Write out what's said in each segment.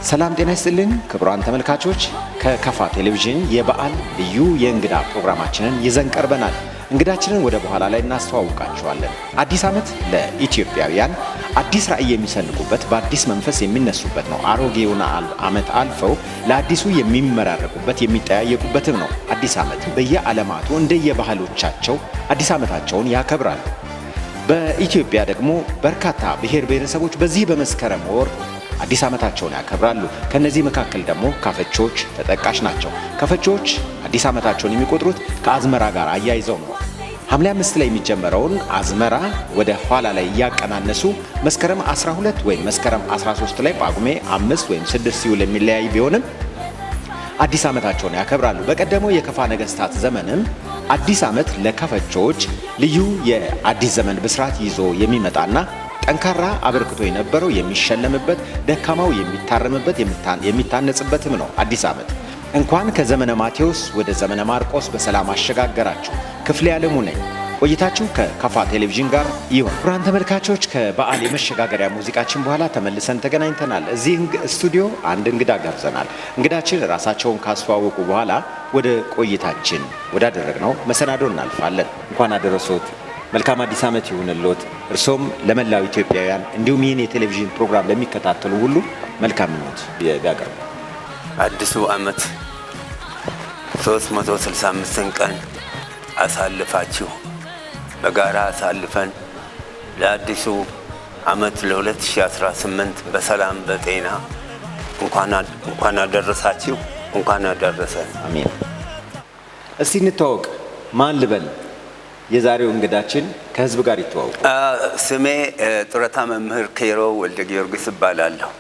ሰላም ጤና ይስጥልን ክቡራን ተመልካቾች፣ ከከፋ ቴሌቪዥን የበዓል ልዩ የእንግዳ ፕሮግራማችንን ይዘን ቀርበናል። እንግዳችንን ወደ በኋላ ላይ እናስተዋውቃቸዋለን። አዲስ ዓመት ለኢትዮጵያውያን አዲስ ራዕይ የሚሰንቁበት፣ በአዲስ መንፈስ የሚነሱበት ነው። አሮጌውን ዓመት አልፈው ለአዲሱ የሚመራረቁበት፣ የሚጠያየቁበትም ነው። አዲስ ዓመት በየዓለማቱ እንደየባህሎቻቸው አዲስ ዓመታቸውን ያከብራሉ። በኢትዮጵያ ደግሞ በርካታ ብሔር ብሔረሰቦች በዚህ በመስከረም ወር አዲስ ዓመታቸውን ያከብራሉ። ከነዚህ መካከል ደግሞ ካፈቾች ተጠቃሽ ናቸው። ካፈቾች አዲስ ዓመታቸውን የሚቆጥሩት ከአዝመራ ጋር አያይዘው ነው። ሐምሌ 5 ላይ የሚጀመረውን አዝመራ ወደ ኋላ ላይ እያቀናነሱ መስከረም 12 ወይም መስከረም 13 ላይ ጳጉሜ 5 ወይም 6 ሲውል የሚለያይ ቢሆንም አዲስ ዓመታቸውን ያከብራሉ። በቀደመው የከፋ ነገስታት ዘመንም አዲስ ዓመት ለካፈቾች ልዩ የአዲስ ዘመን ብስራት ይዞ የሚመጣና ጠንካራ አበርክቶ የነበረው የሚሸለምበት፣ ደካማው የሚታረምበት፣ የሚታነጽበትም ነው። አዲስ ዓመት እንኳን ከዘመነ ማቴዎስ ወደ ዘመነ ማርቆስ በሰላም አሸጋገራችሁ። ክፍሌ ዓለሙ ነኝ። ቆይታችሁ ከከፋ ቴሌቪዥን ጋር ይሁን። ክቡራን ተመልካቾች፣ ከበዓል የመሸጋገሪያ ሙዚቃችን በኋላ ተመልሰን ተገናኝተናል። እዚህ ስቱዲዮ አንድ እንግዳ ጋብዘናል። እንግዳችን ራሳቸውን ካስተዋወቁ በኋላ ወደ ቆይታችን ወዳደረግነው መሰናዶ እናልፋለን። እንኳን አደረሶት። መልካም አዲስ ዓመት ይሁንልዎት። እርሶም ለመላው ኢትዮጵያውያን እንዲሁም ይህን የቴሌቪዥን ፕሮግራም ለሚከታተሉ ሁሉ መልካም ምኞት ያቀርቡ። አዲሱ ዓመት 365 ቀን አሳልፋችሁ በጋራ አሳልፈን ለአዲሱ ዓመት ለ2018 በሰላም በጤና እንኳን አደረሳችሁ፣ እንኳን አደረሰን። አሜን። እስቲ እንተዋወቅ። ማን ልበል? የዛሬው እንግዳችን ከህዝብ ጋር ይተዋወቁ። ስሜ ጡረታ መምህር ኬሮ ወልደ ጊዮርጊስ እባላለሁ።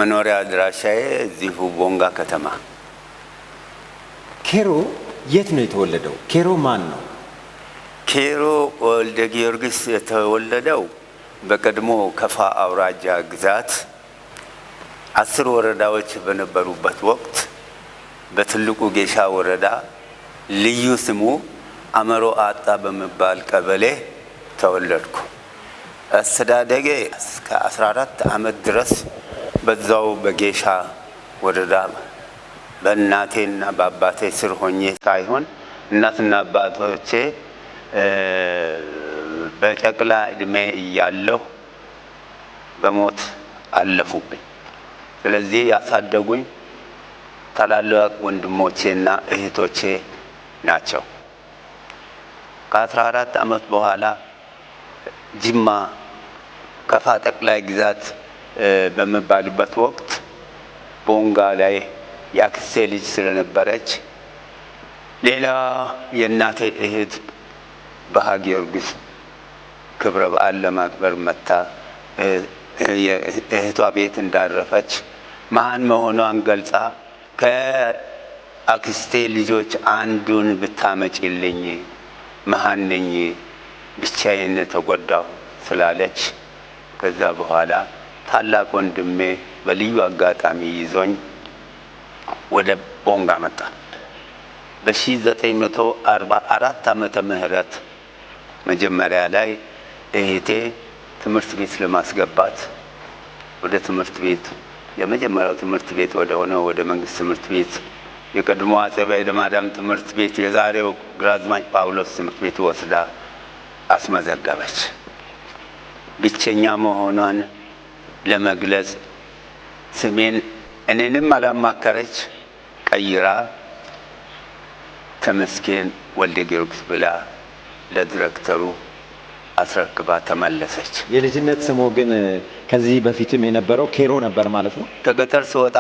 መኖሪያ አድራሻዬ እዚሁ ቦንጋ ከተማ። ኬሮ የት ነው የተወለደው? ኬሮ ማን ነው? ኬሮ ወልደ ጊዮርጊስ የተወለደው በቀድሞ ከፋ አውራጃ ግዛት 10 ወረዳዎች በነበሩበት ወቅት በትልቁ ጌሻ ወረዳ ልዩ ስሙ አመሮ አጣ በመባል ቀበሌ ተወለድኩ። አስተዳደጌ እስከ 14 ዓመት ድረስ በዛው በጌሻ ወረዳ በእናቴና በአባቴ ስር ሆኜ ሳይሆን እናትና አባቶቼ በጨቅላ እድሜ እያለሁ በሞት አለፉብኝ። ስለዚህ ያሳደጉኝ ታላላቅ ወንድሞቼና እህቶቼ ናቸው። ከ14 ዓመት በኋላ ጅማ ከፋ ጠቅላይ ግዛት በመባልበት ወቅት ቦንጋ ላይ የአክስቴ ልጅ ስለነበረች ሌላ የእናቴ እህት ባህ ጊዮርጊስ ክብረ በዓል ለማክበር መታ እህቷ ቤት እንዳረፈች መሃን መሆኗን ገልጻ ከአክስቴ ልጆች አንዱን ብታመጪልኝ መሃን ነኝ ብቻዬን ተጎዳሁ ስላለች ከዛ በኋላ ታላቅ ወንድሜ በልዩ አጋጣሚ ይዞኝ ወደ ቦንጋ መጣ። በ1944 ዓመተ ምህረት መጀመሪያ ላይ እህቴ ትምህርት ቤት ለማስገባት ወደ ትምህርት ቤት የመጀመሪያው ትምህርት ቤት ወደ ሆነው ወደ መንግስት ትምህርት ቤት የቀድሞ አፄ በይደማዳም ትምህርት ቤት የዛሬው ግራዝማች ጳውሎስ ትምህርት ቤት ወስዳ አስመዘገበች። ብቸኛ መሆኗን ለመግለጽ ስሜን እኔንም አላማከረች፣ ቀይራ ተመስገን ወልደ ጊዮርጊስ ብላ ለዲሬክተሩ አስረክባ ተመለሰች። የልጅነት ስሙ ግን ከዚህ በፊትም የነበረው ኬሮ ነበር ማለት ነው? ከገጠር ስወጣ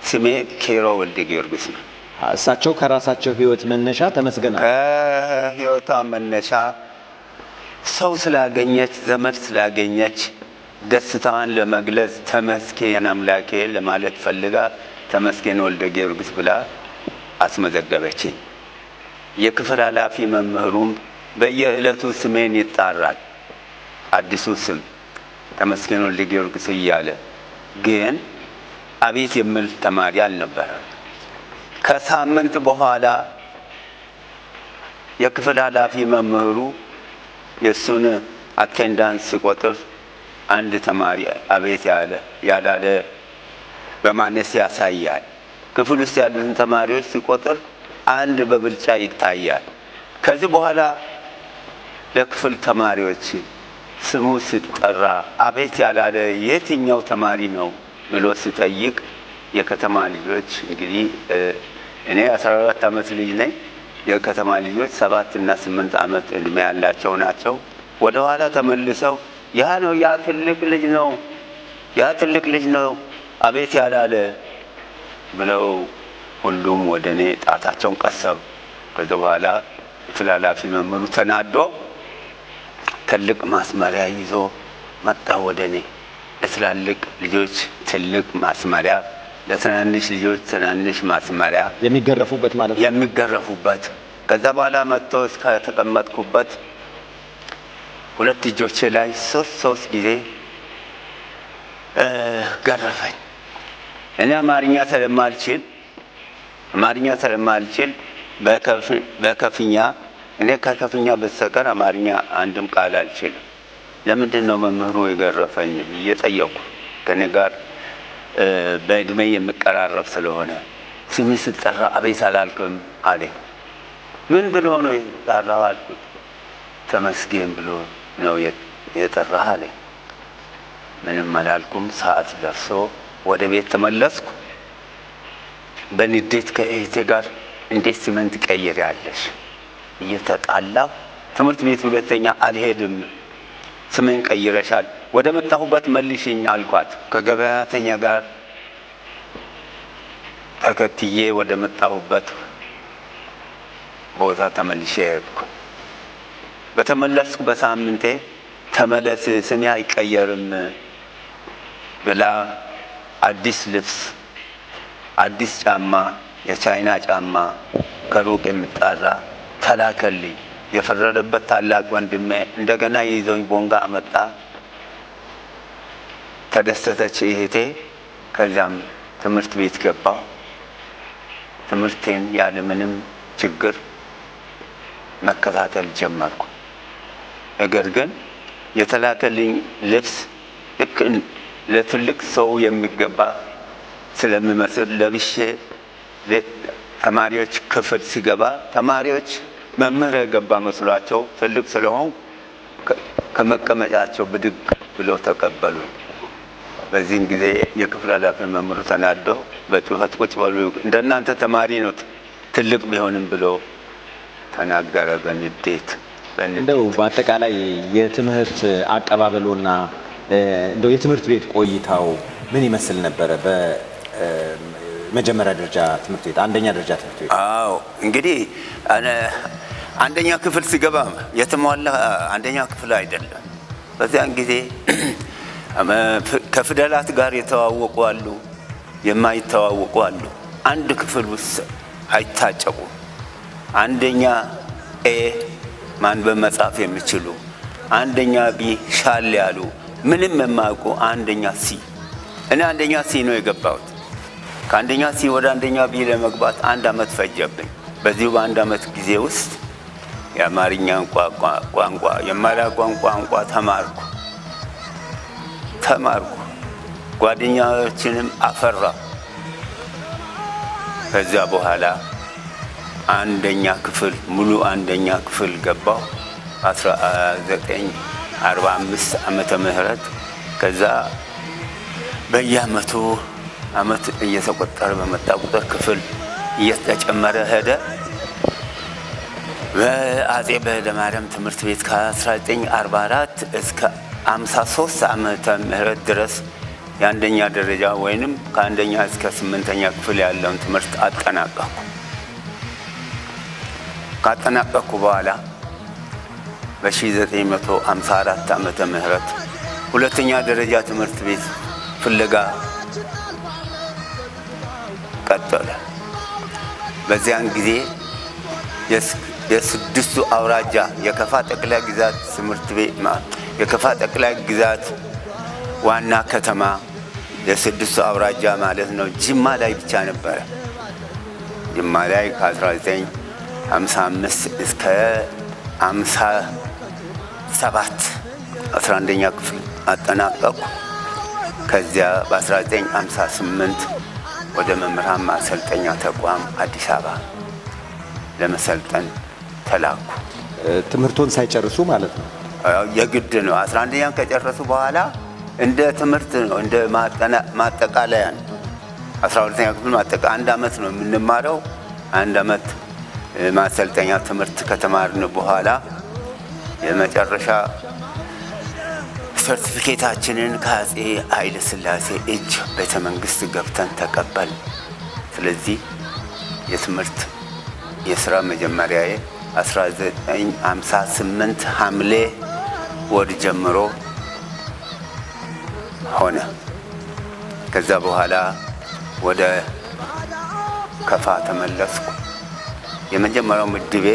ስሜ ኬሮ ወልደ ጊዮርጊስ ነው። እሳቸው ከራሳቸው ህይወት መነሻ ተመስገና ህይወቷ መነሻ ሰው ስላገኘች፣ ዘመድ ስላገኘች ደስታዋን ለመግለጽ ተመስገን አምላኬ ለማለት ፈልጋ ተመስገን ወልደ ጊዮርጊስ ብላ አስመዘገበችኝ። የክፍል ኃላፊ መምህሩም በየዕለቱ ስሜን ይጣራል። አዲሱ ስም ተመስገን ወልደ ጊዮርጊስ እያለ ግን አቤት የሚል ተማሪ አልነበረም። ከሳምንት በኋላ የክፍል ኃላፊ መምህሩ የሱን አቴንዳንስ ሲቆጥር አንድ ተማሪ አቤት ያላለ በማነስ ያሳያል። ክፍል ውስጥ ያሉትን ተማሪዎች ሲቆጥር አንድ በብልጫ ይታያል። ከዚህ በኋላ ለክፍል ተማሪዎች ስሙ ሲጠራ አቤት ያላለ የትኛው ተማሪ ነው ብሎ ሲጠይቅ የከተማ ልጆች እንግዲህ እኔ 14 ዓመት ልጅ ነኝ። የከተማ ልጆች 7 እና 8 ዓመት እድሜ ያላቸው ናቸው። ወደ ኋላ ተመልሰው ያ ነው ያ ትልቅ ልጅ ነው አቤት ያላለ ብለው ሁሉም ወደ እኔ ጣታቸውን ቀሰሩ። ከዛ በኋላ ተላላፊ መምህሩ ተናዶ ትልቅ ማስመሪያ ይዞ መጣ ወደ እኔ። ለትላልቅ ልጆች ትልቅ ማስመሪያ፣ ለትናንሽ ልጆች ትናንሽ ማስመሪያ የሚገረፉበት ማለት ነው። የሚገረፉበት። ከዛ በኋላ መጥቶ እስከ ተቀመጥኩበት ሁለት እጆቼ ላይ ሶስት ጊዜ ገረፈኝ። እኔ አማርኛ ስለማልችል በከፍኛ እኔ ከከፍኛ በስተቀር አማርኛ አንድም ቃል አልችልም። ለምንድን ነው መምህሩ የገረፈኝ ብዬ ጠየቁ። ከኔ ጋር በእድሜ የምቀራረብ ስለሆነ ስምህ ስጠራ አቤት አላልክም አለኝ። ምን ብሎ ነው የጠራህ አልኩት። ተመስገን ብሎ ነው የጠራህ አለኝ። ምንም አላልኩም። ሰዓት ደርሶ ወደ ቤት ተመለስኩ። በንዴት ከእህቴ ጋር እንዴት ስምን ትቀይሪያለሽ እየተጣላሁ ትምህርት ቤት ሁለተኛ አልሄድም፣ ስምን ቀይረሻል፣ ወደ መጣሁበት መልሽኝ አልኳት። ከገበያተኛ ጋር ተከትዬ ወደ መጣሁበት ቦታ ተመልሼ ሄድኩ። በተመለስኩ በሳምንቴ ተመለስ ስሜ አይቀየርም ብላ አዲስ ልብስ፣ አዲስ ጫማ፣ የቻይና ጫማ ከሩቅ የሚጣራ ተላከልኝ። የፈረደበት ታላቅ ወንድሜ እንደገና ይዞኝ ቦንጋ አመጣ። ተደሰተች እህቴ። ከዚያም ትምህርት ቤት ገባሁ። ትምህርቴን ያለምንም ችግር መከታተል ጀመርኩ። ነገር ግን የተላከልኝ ልብስ ልክ ለትልቅ ሰው የሚገባ ስለሚመስል ለብሼ ተማሪዎች ክፍል ሲገባ ተማሪዎች መምህር የገባ መስሏቸው ትልቅ ስለሆን ከመቀመጫቸው ብድግ ብለው ተቀበሉ። በዚህን ጊዜ የክፍል ኃላፊ መምህሩ ተናዶ በጩኸት ቁጭ በሉ እንደናንተ ተማሪ ነው ትልቅ ቢሆንም ብሎ ተናገረ በንዴት። እንደው በአጠቃላይ የትምህርት አቀባበሉና እንደው የትምህርት ቤት ቆይታው ምን ይመስል ነበረ? በመጀመሪያ ደረጃ ትምህርት ቤት፣ አንደኛ ደረጃ ትምህርት ቤት። አዎ እንግዲህ አንደኛ ክፍል ሲገባ የተሟላ አንደኛ ክፍል አይደለም። በዚያን ጊዜ ከፊደላት ጋር የተዋወቁ አሉ፣ የማይተዋወቁ አሉ። አንድ ክፍል ውስጥ አይታጨቁም። አንደኛ ኤ ማንበብ መጻፍ የሚችሉ፣ አንደኛ ቢ ሻል ያሉ፣ ምንም የማያውቁ አንደኛ ሲ። እኔ አንደኛ ሲ ነው የገባሁት። ከአንደኛ ሲ ወደ አንደኛ ቢ ለመግባት 1 ዓመት ፈጀብኝ። በዚሁ በ1 ዓመት ጊዜ ውስጥ የአማርኛ ቋንቋ የማላውቀውን ቋንቋ ተማርኩ። ጓደኛዎችንም አፈራሁ። ከዚያ በኋላ አንደኛ ክፍል ሙሉ አንደኛ ክፍል ገባሁ 1945 ዓመተ ምህረት። ከዛ በየዓመቱ ዓመት እየተቆጠረ በመጣ ቁጥር ክፍል እየተጨመረ ሄደ። በአጼ በኃይለማርያም ትምህርት ቤት ከ1944 እስከ 53 ዓመተ ምህረት ድረስ የአንደኛ ደረጃ ወይንም ከአንደኛ እስከ 8ኛ ክፍል ያለውን ትምህርት አጠናቀቅኩ። ካጠናቀቅኩ በኋላ በ1954 ዓመተ ምህረት ሁለተኛ ደረጃ ትምህርት ቤት ፍለጋ ቀጠለ። በዚያን ጊዜ የስድስቱ አውራጃ የከፋ ጠቅላይ ግዛት ትምህርት ቤት የከፋ ጠቅላይ ግዛት ዋና ከተማ የስድስቱ አውራጃ ማለት ነው ጅማ ላይ ብቻ ነበረ። ጅማ ላይ ከ1955 እስከ 57 11ኛ ክፍል አጠናቀቅኩ። ከዚያ በ1958 ወደ መምህራን ማሰልጠኛ ተቋም አዲስ አበባ ለመሰልጠን ተላኩ። ትምህርቶን ሳይጨርሱ ማለት ነው? የግድ ነው። 11ኛን ከጨረሱ በኋላ እንደ ትምህርት ነው፣ እንደ ማጠቃለያ ነው። 12ኛ ክፍል አንድ አመት ነው የምንማረው። አንድ አመት ማሰልጠኛ ትምህርት ከተማርን በኋላ የመጨረሻ ሰርቲፊኬታችንን ከአፄ ኃይለ ሥላሴ እጅ ቤተ መንግስት ገብተን ተቀበል። ስለዚህ የትምህርት የስራ መጀመሪያዬ 1958 ሐምሌ ወር ጀምሮ ሆነ። ከዛ በኋላ ወደ ከፋ ተመለስኩ። የመጀመሪያው ምድቤ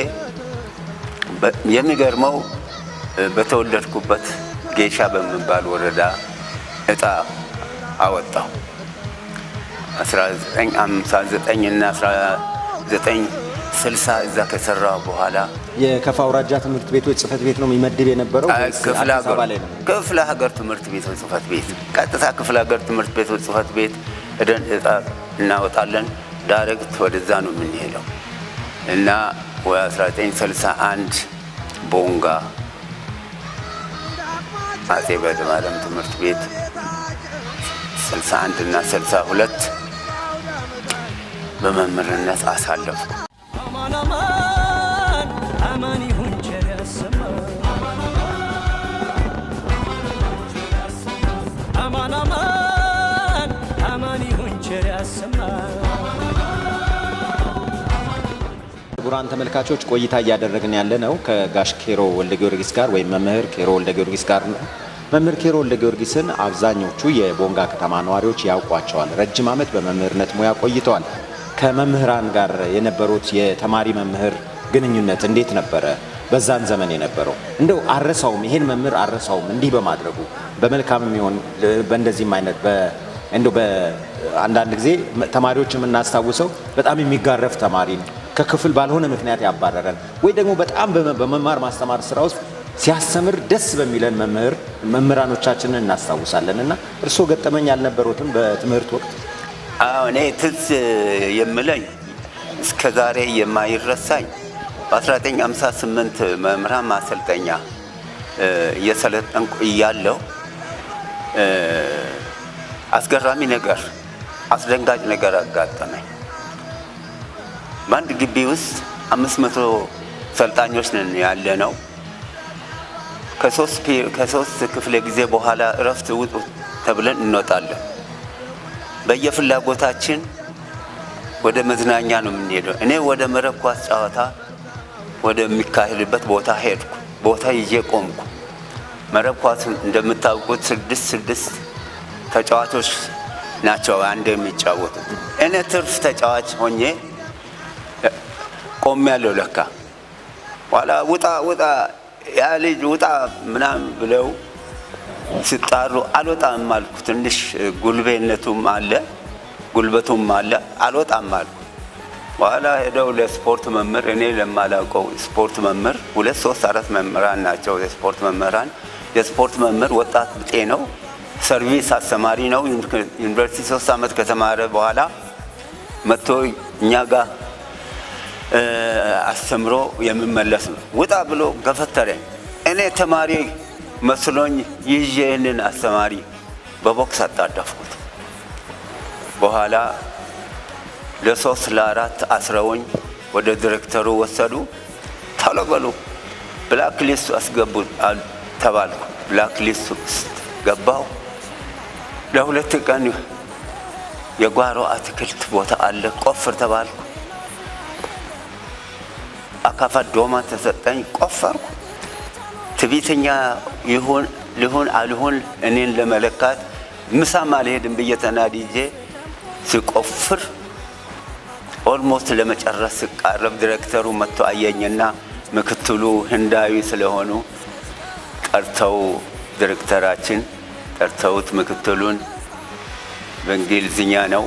የሚገርመው በተወለድኩበት ጌሻ በሚባል ወረዳ እጣ አወጣሁ። 1959 እና 1960 እዛ ከሰራሁ በኋላ የከፋ አውራጃ ትምህርት ቤቶች ጽህፈት ቤት ነው የሚመድብ የነበረው? ክፍለ ሀገር ትምህርት ቤቶች ጽህፈት ቤት፣ ቀጥታ ክፍለ ሀገር ትምህርት ቤቶች ጽህፈት ቤት ሄደን እጣ እናወጣለን። ዳይሬክት ወደዛ ነው የምንሄደው እና ወ1961 ቦንጋ አፄ በድማለም ትምህርት ቤት 61 እና 62 በመምህርነት አሳለፍኩ። ክቡራን ተመልካቾች ቆይታ እያደረግን ያለነው ከጋሽ ኬሮ ወልደ ጊዮርጊስ ጋር ወይም መምህር ኬሮ ወልደ ጊዮርጊስ ጋር ነው። መምህር ኬሮ ወልደ ጊዮርጊስን አብዛኞቹ የቦንጋ ከተማ ነዋሪዎች ያውቋቸዋል። ረጅም ዓመት በመምህርነት ሙያ ቆይተዋል። ከመምህራን ጋር የነበሩት የተማሪ መምህር ግንኙነት እንዴት ነበረ? በዛን ዘመን የነበረው እንደው አረሳውም፣ ይሄን መምህር አረሳውም እንዲህ በማድረጉ በመልካም የሚሆን በእንደዚህም አይነት እንደው በአንዳንድ ጊዜ ተማሪዎች የምናስታውሰው በጣም የሚጋረፍ ተማሪ ነው፣ ከክፍል ባልሆነ ምክንያት ያባረረን ወይ ደግሞ በጣም በመማር ማስተማር ስራ ውስጥ ሲያስተምር ደስ በሚለን መምህራኖቻችንን እናስታውሳለን። እና እርስዎ ገጠመኝ ያልነበሩትም በትምህርት ወቅት? እኔ ትዝ የምለኝ እስከ ዛሬ የማይረሳኝ በ1958 መምህራን ማሰልጠኛ እየሰለጠንኩ እያለሁ አስገራሚ ነገር፣ አስደንጋጭ ነገር አጋጠመኝ። በአንድ ግቢ ውስጥ 500 ሰልጣኞች ነን ያለ ነው። ከሶስት ክፍለ ጊዜ በኋላ እረፍት ውጡ ተብለን እንወጣለን። በየፍላጎታችን ወደ መዝናኛ ነው የምንሄደው። እኔ ወደ መረብ ኳስ ጨዋታ ወደሚካሄድበት ቦታ ሄድኩ። ቦታ ይዤ ቆምኩ። መረብ ኳስ እንደምታውቁት 6 ተጫዋቾች ናቸው አንድ የሚጫወቱት። እኔ ትርፍ ተጫዋች ሆኜ ቆሜያለሁ። ለካ ኋላ ውጣ ያ ልጅ ውጣ ምናምን ብለው ሲጣሩ አልወጣም አልኩ። ትንሽ ጉልበቱም አለ አልወጣም አልኩ። በኋላ ሄደው ለስፖርት መምህር፣ እኔ ለማላውቀው ስፖርት መምህር 2 3 4 መምህራን ናቸው የስፖርት መምህራን። የስፖርት መምህር ወጣት ብጤ ነው፣ ሰርቪስ አስተማሪ ነው። ዩኒቨርሲቲ 3 ዓመት ከተማረ በኋላ መጥቶ እኛ ጋር አስተምሮ የሚመለስ ነው። ውጣ ብሎ ገፈተረኝ። እኔ ተማሪ መስሎኝ ይዤ ይህንን አስተማሪ በቦክስ አጣደፍኩት። በኋላ ለ3 ለ4 አስረውኝ ወደ ዲሬክተሩ ወሰዱ። ቶሎ በሉ ብላክ ሊስት አስገቡ ተባልኩ። ብላክ ሊስት ውስጥ ገባሁ። ለ2 ቀን የጓሮ አትክልት ቦታ አለ ቆፍር ተባልኩ። አካፋ ዶማ ተሰጠኝ፣ ቆፈርኩ። ትዕቢተኛ ሊሆን አልሆን እኔን ለመለካት ምሳም አልሄድም ብዬ ተናድጄ ሲቆፍር ኦልሞስት ለመጨረስ ሲቃረብ ዲሬክተሩ መጥቶ አየኝና ምክትሉ ህንዳዊ ስለሆኑ ጠርተው ዲሬክተራችን ጠርተውት ምክትሉን በእንግሊዝኛ ነው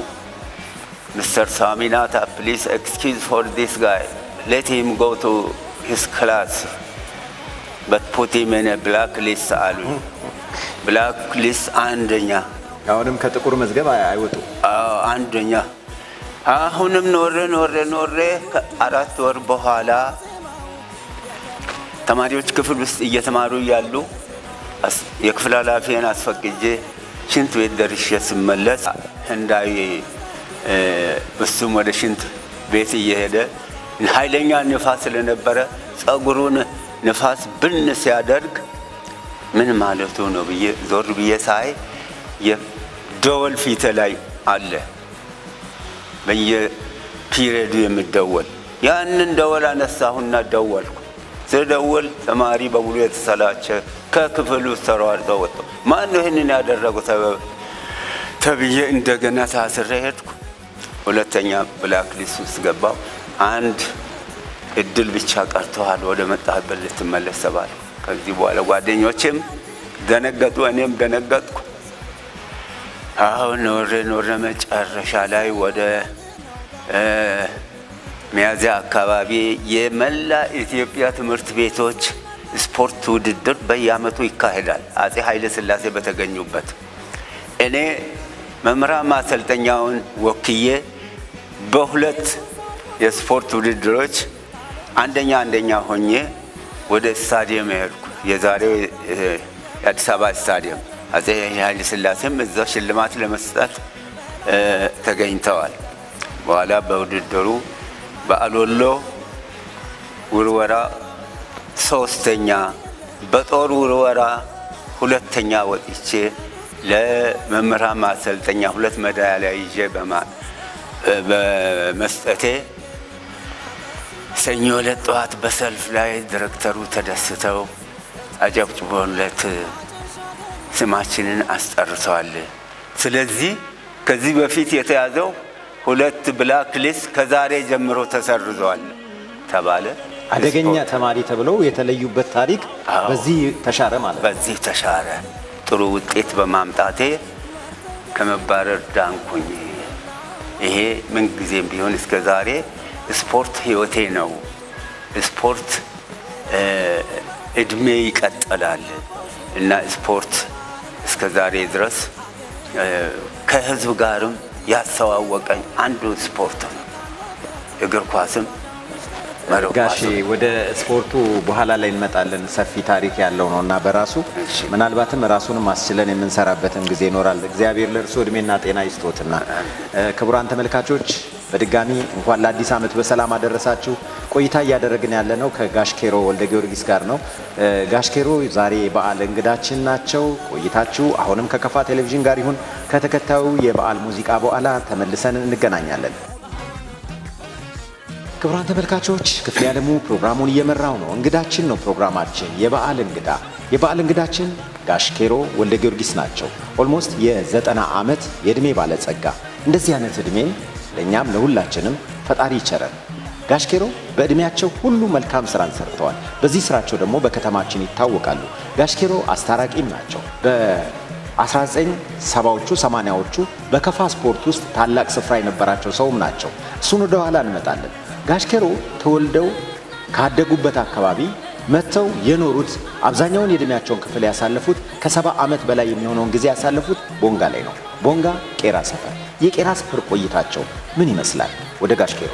ሚስተር ሳሚናታ ፕሊዝ ኤክስኪውዝ ፎር ዲስ ጋይ let him go to his class but put him in a black list አሉኝ። ብላክ ሊስት አንደኛ። አሁንም ከጥቁር መዝገብ አይወጡ። አንደኛ። አሁንም ኖሬ ከ4 ወር በኋላ ተማሪዎች ክፍል ውስጥ እየተማሩ እያሉ የክፍል ኃላፊን አስፈቅጄ ሽንት ቤት ደርሼ ስመለስ ህንዳዊ እሱም ወደ ሽንት ቤት እየሄደ ኃይለኛ ንፋስ ስለነበረ ጸጉሩን ንፋስ ብን ሲያደርግ ምን ማለቱ ነው ብዬ ዞር ብዬ ሳይ የደወል ፊት ላይ አለ፣ በየፒሪየዱ የሚደወል ያንን ደወል አነሳሁና ደወልኩ። ስደውል ተማሪ በሙሉ የተሰላቸ ከክፍሉ ተሯርጠው ወጡ። ማን ነው ይህንን ያደረገው ተብዬ እንደገና ታስሬ ሄድኩ። ሁለተኛ ብላክ ሊስት ውስጥ ገባሁ። አንድ እድል ብቻ ቀርተዋል፣ ወደ መጣህበት ልትመለስ ተባልኩ። ከዚህ በኋላ ጓደኞቼም ደነገጡ፣ እኔም ደነገጥኩ። አሁን ኖሬ መጨረሻ ላይ ወደ ሚያዝያ አካባቢ የመላ ኢትዮጵያ ትምህርት ቤቶች ስፖርት ውድድር በየዓመቱ ይካሄዳል፣ አጼ ኃይለ ሥላሴ በተገኙበት። እኔ መምህራን ማሰልጠኛውን ወክዬ በሁለት የስፖርት ውድድሮች አንደኛ ሆኜ ወደ ስታዲየም ሄድኩ። የዛሬው የአዲስ አበባ ስታዲየም አጼ ኃይለ ሥላሴም እዛ ሽልማት ለመስጠት ተገኝተዋል። በኋላ በውድድሩ በአሎሎ ውርወራ 3ኛ፣ በጦር ውርወራ 2ኛ ወጥቼ ለመምህራን ማሰልጠኛ 2 ሜዳሊያ ይዤ በመስጠቴ ሰኞ ዕለት ጠዋት በሰልፍ ላይ ዲሬክተሩ ተደስተው አጨብጭቦለት ስማችንን አስጠርተዋል። ስለዚህ ከዚህ በፊት የተያዘው 2 ብላክ ሊስት ከዛሬ ጀምሮ ተሰርዟል ተባለ። አደገኛ ተማሪ ተብለው የተለዩበት ታሪክ በዚህ ተሻረ ማለት ነው። በዚህ ተሻረ። ጥሩ ውጤት በማምጣቴ ከመባረር ዳንኩኝ። ይሄ ምን ጊዜም ቢሆን እስከ ዛሬ ስፖርት ህይወቴ ነው። ስፖርት እድሜ ይቀጥላል እና ስፖርት እስከ ዛሬ ድረስ ከህዝብ ጋርም ያስተዋወቀኝ አንዱ ስፖርት ነው። እግር ኳስም ጋሼ ወደ ስፖርቱ በኋላ ላይ እንመጣለን። ሰፊ ታሪክ ያለው ነው እና በራሱ ምናልባትም ራሱንም አስችለን የምንሰራበትም ጊዜ ይኖራል። እግዚአብሔር ለእርሱ እድሜና ጤና ይስጦትና ክቡራን ተመልካቾች በድጋሚ እንኳን ለአዲስ ዓመት በሰላም አደረሳችሁ። ቆይታ እያደረግን ያለ ነው ከጋሽ ኬሮ ወልደ ጊዮርጊስ ጋር ነው። ጋሽ ኬሮ ዛሬ በዓል እንግዳችን ናቸው። ቆይታችሁ አሁንም ከከፋ ቴሌቪዥን ጋር ይሁን። ከተከታዩ የበዓል ሙዚቃ በኋላ ተመልሰን እንገናኛለን። ክቡራን ተመልካቾች ክፍሌ ዓለሙ ፕሮግራሙን እየመራው ነው። እንግዳችን ነው ፕሮግራማችን የበዓል እንግዳችን ጋሽ ኬሮ ወልደ ጊዮርጊስ ናቸው። ኦልሞስት የ90 ዓመት የእድሜ ባለጸጋ። እንደዚህ አይነት እድሜን ለእኛም ለሁላችንም ፈጣሪ ይቸረን። ጋሽ ኬሮ በእድሜያቸው ሁሉ መልካም ስራን ሰርተዋል። በዚህ ስራቸው ደግሞ በከተማችን ይታወቃሉ። ጋሽ ኬሮ አስታራቂም ናቸው። በ1970ዎቹ 80ዎቹ በከፋ ስፖርት ውስጥ ታላቅ ስፍራ የነበራቸው ሰውም ናቸው። እሱን ወደ ኋላ እንመጣለን። ጋሽ ኬሮ ተወልደው ካደጉበት አካባቢ መጥተው የኖሩት አብዛኛውን የእድሜያቸውን ክፍል ያሳለፉት ከ70 ዓመት በላይ የሚሆነውን ጊዜ ያሳለፉት ቦንጋ ላይ ነው። ቦንጋ ቄራ ሰፈር። የቄራ ሰፈር ቆይታቸው ምን ይመስላል? ወደ ጋሽ ኬሮ።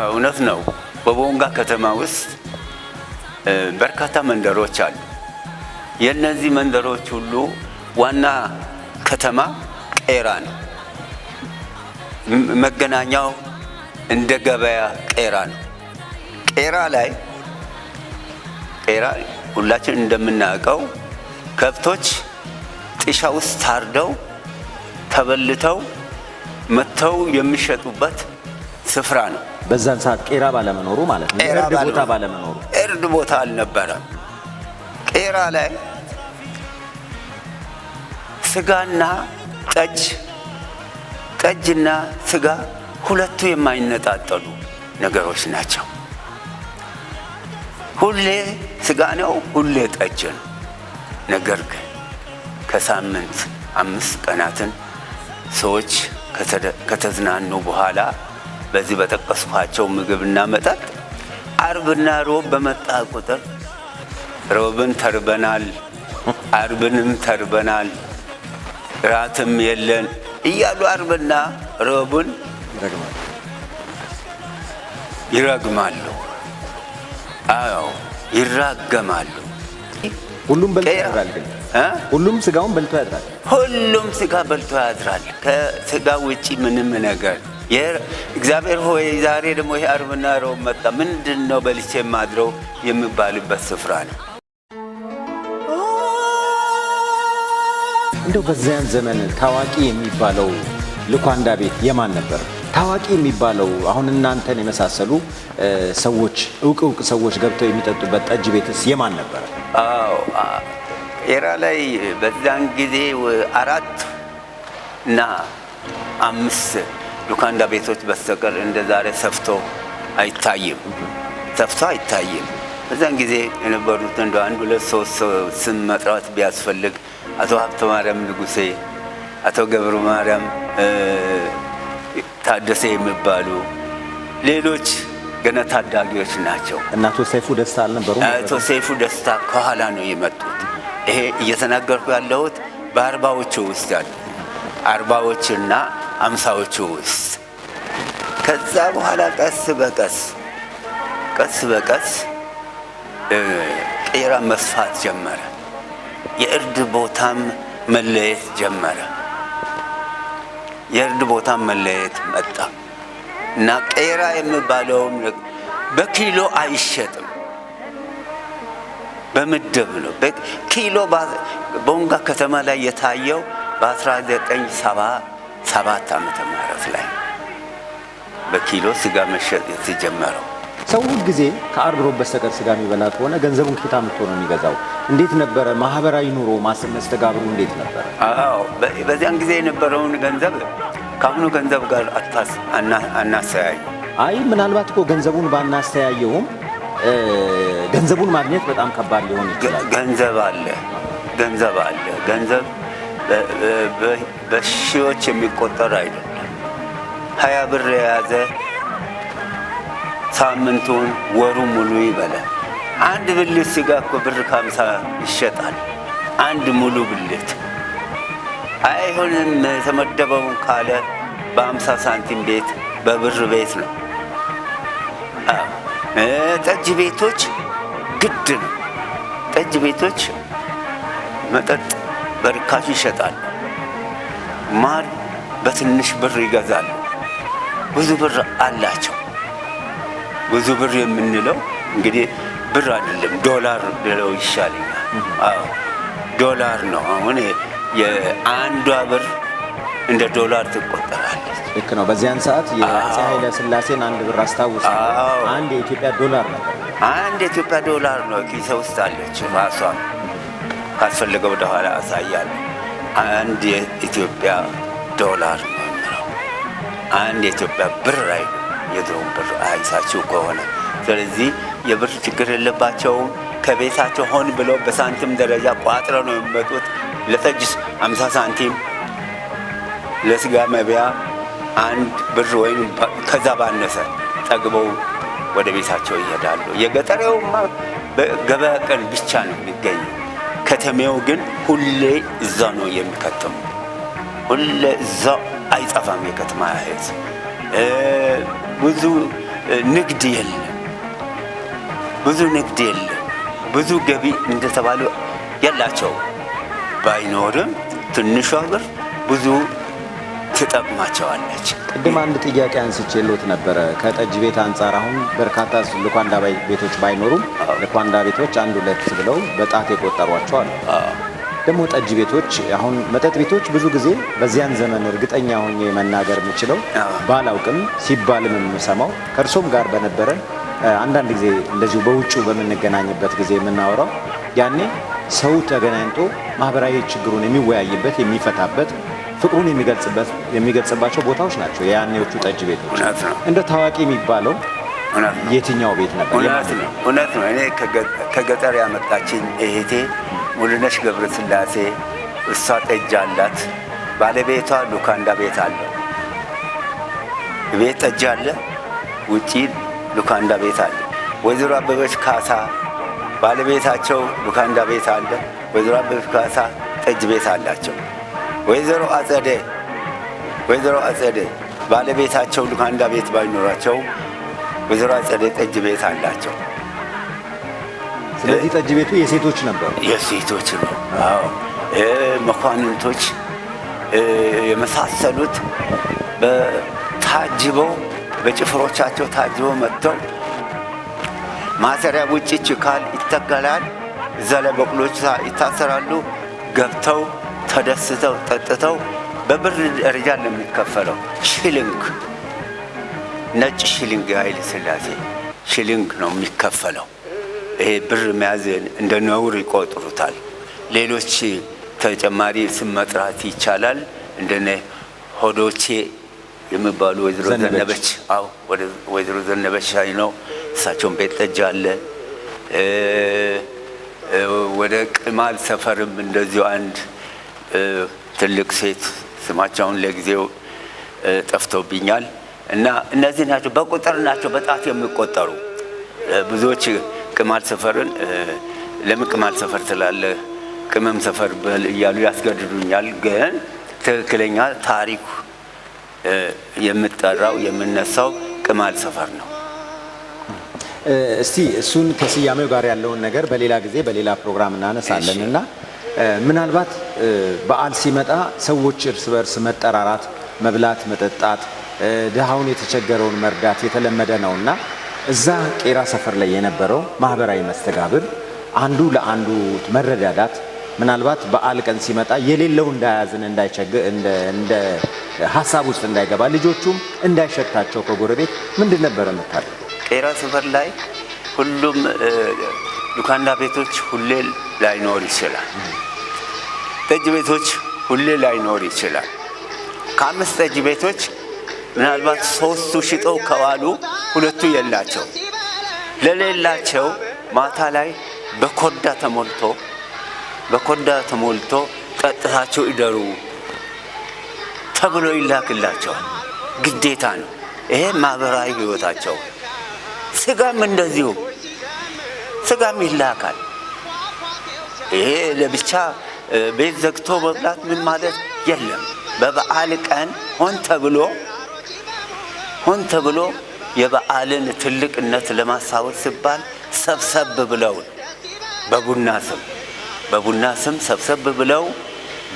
እውነት ነው። በቦንጋ ከተማ ውስጥ በርካታ መንደሮች አሉ። የእነዚህ መንደሮች ሁሉ ዋና ከተማ ቄራ ነው። መገናኛው እንደ ገበያ ቄራ ነው። ቄራ ሁላችን እንደምናውቀው ከብቶች ጥሻ ውስጥ ታርደው ተበልተው መተው የሚሸጡበት ስፍራ ነው። በዛን ሰዓት ቄራ ባለመኖሩ ማለት ነው። እርድ ቦታ አልነበረም። ቄራ ላይ ስጋና ጠጅና ስጋ ሁለቱ የማይነጣጠሉ ነገሮች ናቸው። ሁሌ ስጋ ነው፣ ሁሌ ጠጅ ነው። ነገር ግን ከሳምንት 5 ቀናትን ሰዎች ከተዝናኑ በኋላ በዚህ በጠቀስኳቸው ምግብና መጠጥ አርብና ሮብ በመጣ ቁጥር ሮብን ተርበናል፣ አርብንም ተርበናል፣ ራትም የለን እያሉ አርብና ረቡዕን ይረግማሉ። አዎ ይራገማሉ። ሁሉም በልቶ ያድራል። ሁሉም ስጋውን በልቶ ያድራል። ሁሉም ስጋ በልቶ ያድራል። ከስጋ ውጪ ምንም ነገር እግዚአብሔር ሆይ ዛሬ ደግሞ ይሄ አርብና ረቡዕ መጣ፣ ምንድን ነው በልቼ የማድረው የሚባልበት ስፍራ ነው። እንደው በዚያን ዘመን ታዋቂ የሚባለው ልኳንዳ ቤት የማን ነበር? ታዋቂ የሚባለው አሁን እናንተን የመሳሰሉ ሰዎች እውቅ ሰዎች ገብተው የሚጠጡበት ጠጅ ቤትስ የማን ነበር? አዎ ኤራ ላይ በዛን ጊዜ 4 እና 5 ሉካንዳ ቤቶች በስተቀር እንደ ዛሬ ሰፍቶ አይታይም። በዛን ጊዜ የነበሩት እንደ 1 2 3 ስም መጥራት ቢያስፈልግ አቶ ሀብተ ማርያም ንጉሴ፣ አቶ ገብረ ማርያም ታደሰ የሚባሉ ሌሎች ገና ታዳጊዎች ናቸው። እና አቶ ሰይፉ ደስታ አልነበሩም? አቶ ሰይፉ ደስታ ከኋላ ነው የመጡት። ይሄ እየተናገርኩ ያለሁት በ40ዎቹ ውስጥ ያሉ 40ዎችና 50ዎቹ ውስጥ። ከዛ በኋላ ቀስ በቀስ ቄራ መስፋት ጀመረ። የእርድ ቦታም መለየት ጀመረ። የእርድ ቦታም መለየት መጣ እና ቄራ የሚባለውም በኪሎ አይሸጥም፣ በምድብ ነው። ኪሎ ቦንጋ ከተማ ላይ የታየው በ1977 ዓመተ ምህረት ላይ በኪሎ ስጋ መሸጥ የተጀመረው። ሰው ሁል ጊዜ ከአርብ ሮብ በስተቀር ስጋ የሚበላ ከሆነ ገንዘቡን ከየት አምጥቶ ነው የሚገዛው? እንዴት ነበረ ማህበራዊ ኑሮ መስተጋብሩ እንዴት ነበረ? አዎ በዚያን ጊዜ የነበረውን ገንዘብ ከአሁኑ ገንዘብ ጋር አናስተያዩ። አይ ምናልባት እኮ ገንዘቡን ባናስተያየውም ገንዘቡን ማግኘት በጣም ከባድ ሊሆን ይችላል። ገንዘብ አለ። ገንዘብ በሺዎች የሚቆጠር አይደለም። 20 ብር የያዘ ሳምንቱን ወሩ ሙሉ ይበላል። አንድ ብልት ስጋ እኮ ብር ከ50 ይሸጣል። አንድ ሙሉ ብልት አይሆንም። የተመደበውን ካለ በ50 ሳንቲም ቤት በብር ቤት ነው። ጠጅ ቤቶች ግድ ነው። ጠጅ ቤቶች መጠጥ በርካሽ ይሸጣሉ። ማር በትንሽ ብር ይገዛሉ። ብዙ ብር አላቸው። ብዙ ብር የምንለው እንግዲህ ብር አይደለም፣ ዶላር ብለው ይሻለኛል። አዎ ዶላር ነው። አሁን የአንዷ ብር እንደ ዶላር ትቆጠራለች። ልክ ነው። በዚያን ሰዓት የአፄ ኃይለ ሥላሴን 1 ብር አስታውሳለሁ። አንድ የኢትዮጵያ ዶላር ነበር። አንድ የኢትዮጵያ ዶላር ነው። ኪሴ ውስጥ አለች ራሷ። ካስፈለገ ወደ ኋላ አሳያለሁ። አንድ የኢትዮጵያ ዶላር ነው የሚለው። አንድ የኢትዮጵያ ብር አይደለም። የድሮውን ብር አይሳችሁ ከሆነ ስለዚህ የብር ችግር የለባቸውም። ከቤታቸው ሆን ብለው በሳንቲም ደረጃ ቋጥረው ነው የሚመጡት። ለጠጅ 50 ሳንቲም፣ ለስጋ መብያ 1 ብር ወይም ከዛ ባነሰ ጠግበው ወደ ቤታቸው ይሄዳሉ። የገጠሬውማ በገበያ ቀን ብቻ ነው የሚገኘው። ከተሜው ግን ሁሌ እዛ ነው የሚከተሙ። ሁሌ እዛ አይጠፋም የከተማ ሕዝብ። ብዙ ንግድ የለም። ብዙ ገቢ እንደተባሉ የላቸው። ባይኖርም ትንሿ ብር ብዙ ትጠቅማቸዋለች። ቅድም አንድ ጥያቄ አንስቼልዎት ነበረ ከጠጅ ቤት አንጻር። አሁን በርካታ ልኳንዳ ቤቶች ባይኖሩም ልኳንዳ ቤቶች 1 2 ብለው በጣት የቆጠሯቸው አሉ። ደግሞ ጠጅ ቤቶች አሁን መጠጥ ቤቶች ብዙ ጊዜ በዚያን ዘመን እርግጠኛ ሆኜ መናገር የምችለው ባላውቅም ሲባልም የምሰማው ከእርሶም ጋር በነበረ አንዳንድ ጊዜ እንደዚሁ በውጭው በምንገናኝበት ጊዜ የምናወራው ያኔ ሰው ተገናኝቶ ማህበራዊ ችግሩን የሚወያይበት የሚፈታበት ፍቅሩን የሚገልጽባቸው ቦታዎች ናቸው የያኔዎቹ ጠጅ ቤቶች። እንደ ታዋቂ የሚባለው የትኛው ቤት ነበር? እውነት ነው። እኔ ከገጠር ያመጣችኝ እህቴ ሙሉነሽ ገብረ ስላሴ፣ እሷ ጠጅ አላት። ባለቤቷ ሉካንዳ ቤት አለ። ቤት ጠጅ አለ፣ ውጪ ሉካንዳ ቤት አለ። ወይዘሮ አበበች ካሳ ባለቤታቸው ሉካንዳ ቤት አለ፣ ወይዘሮ አበበች ካሳ ጠጅ ቤት አላቸው። ወይዘሮ አጸደ ባለቤታቸው ሉካንዳ ቤት ባይኖራቸው ወይዘሮ አጸደ ጠጅ ቤት አላቸው። ስለዚህ ጠጅ ቤቱ የሴቶች ነበር። የሴቶች ነው። አዎ መኳንንቶች የመሳሰሉት ታጅበው በጭፍሮቻቸው ታጅበው መጥተው ማሰሪያ ውጭ ችካል ይተከላል። እዛ ላይ በቅሎች ይታሰራሉ። ገብተው ተደስተው ጠጥተው በብር ደረጃ ለሚከፈለው ሽልንግ፣ ነጭ ሽልንግ፣ የኃይለ ሥላሴ ሽልንግ ነው የሚከፈለው። ይሄ ብር መያዝ እንደ ነውር ይቆጥሩታል። ሌሎች ተጨማሪ ስም መጥራት ይቻላል። እንደነ ሆዶቼ የሚባሉ ወይዘሮ ዘነበች፣ አዎ ወይዘሮ ዘነበች ሻይ ነው። እሳቸውን ቤት ጠጅ አለ። ወደ ቅማል ሰፈርም እንደዚሁ አንድ ትልቅ ሴት ስማቸውን ለጊዜው ጠፍቶብኛል እና እነዚህ ናቸው፣ በቁጥር ናቸው፣ በጣት የሚቆጠሩ ብዙዎች። ቅማል ሰፈርን ለምን ቅማል ሰፈር ስላለ ቅመም ሰፈር በል እያሉ ያስገድዱኛል። ግን ትክክለኛ ታሪክ የምጠራው የምነሳው ቅማል ሰፈር ነው። እስቲ እሱን ከስያሜው ጋር ያለውን ነገር በሌላ ጊዜ በሌላ ፕሮግራም እናነሳለን እና ምናልባት በዓል ሲመጣ ሰዎች እርስ በርስ መጠራራት፣ መብላት፣ መጠጣት፣ ድሃውን የተቸገረውን መርዳት የተለመደ ነውና እዛ ቄራ ሰፈር ላይ የነበረው ማህበራዊ መስተጋብር፣ አንዱ ለአንዱ መረዳዳት፣ ምናልባት በዓል ቀን ሲመጣ የሌለው እንዳያዝን እንዳይቸግር እንደ ሀሳብ ውስጥ እንዳይገባ ልጆቹም እንዳይሸታቸው ከጎረቤት ምንድን ነበር የምታደርገው? ቄራ ሰፈር ላይ ሁሉም ሉካንዳ ቤቶች ሁሌ ላይኖር ይችላል። ጠጅ ቤቶች ሁሌ ላይኖር ይችላል። ከ5 ጠጅ ቤቶች ምናልባት 3ቱ ሽጠው ከዋሉ 2ቱ የላቸው። ለሌላቸው ማታ ላይ በኮዳ ተሞልቶ ጠጥታቸው ይደሩ ተብሎ ይላክላቸዋል። ግዴታ ነው። ይሄ ማህበራዊ ህይወታቸው። ስጋም እንደዚሁ ስጋም ይላካል። ይሄ ለብቻ ቤት ዘግቶ መብላት ምን ማለት የለም። በበዓል ቀን ሆን ተብሎ የበዓልን ትልቅነት ለማሳወቅ ሲባል ሰብሰብ ብለው በቡና ስም ሰብሰብ ብለው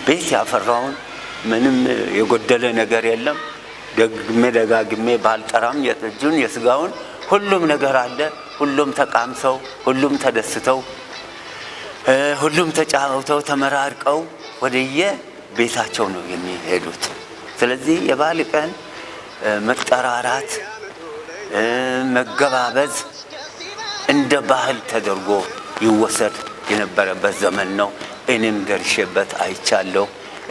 ቤት ያፈራውን ምንም የጎደለ ነገር የለም። ደጋግሜ ባልጠራም የጠጁን የስጋውን ሁሉም ነገር አለ። ሁሉም ተቃምሰው፣ ሁሉም ተደስተው፣ ሁሉም ተጫውተው ተመራርቀው ወደየ ቤታቸው ነው የሚሄዱት። ስለዚህ የበዓል ቀን መጠራራት፣ መገባበዝ እንደ ባህል ተደርጎ ይወሰድ የነበረበት ዘመን ነው። እኔም ደርሼበት አይቻለሁ።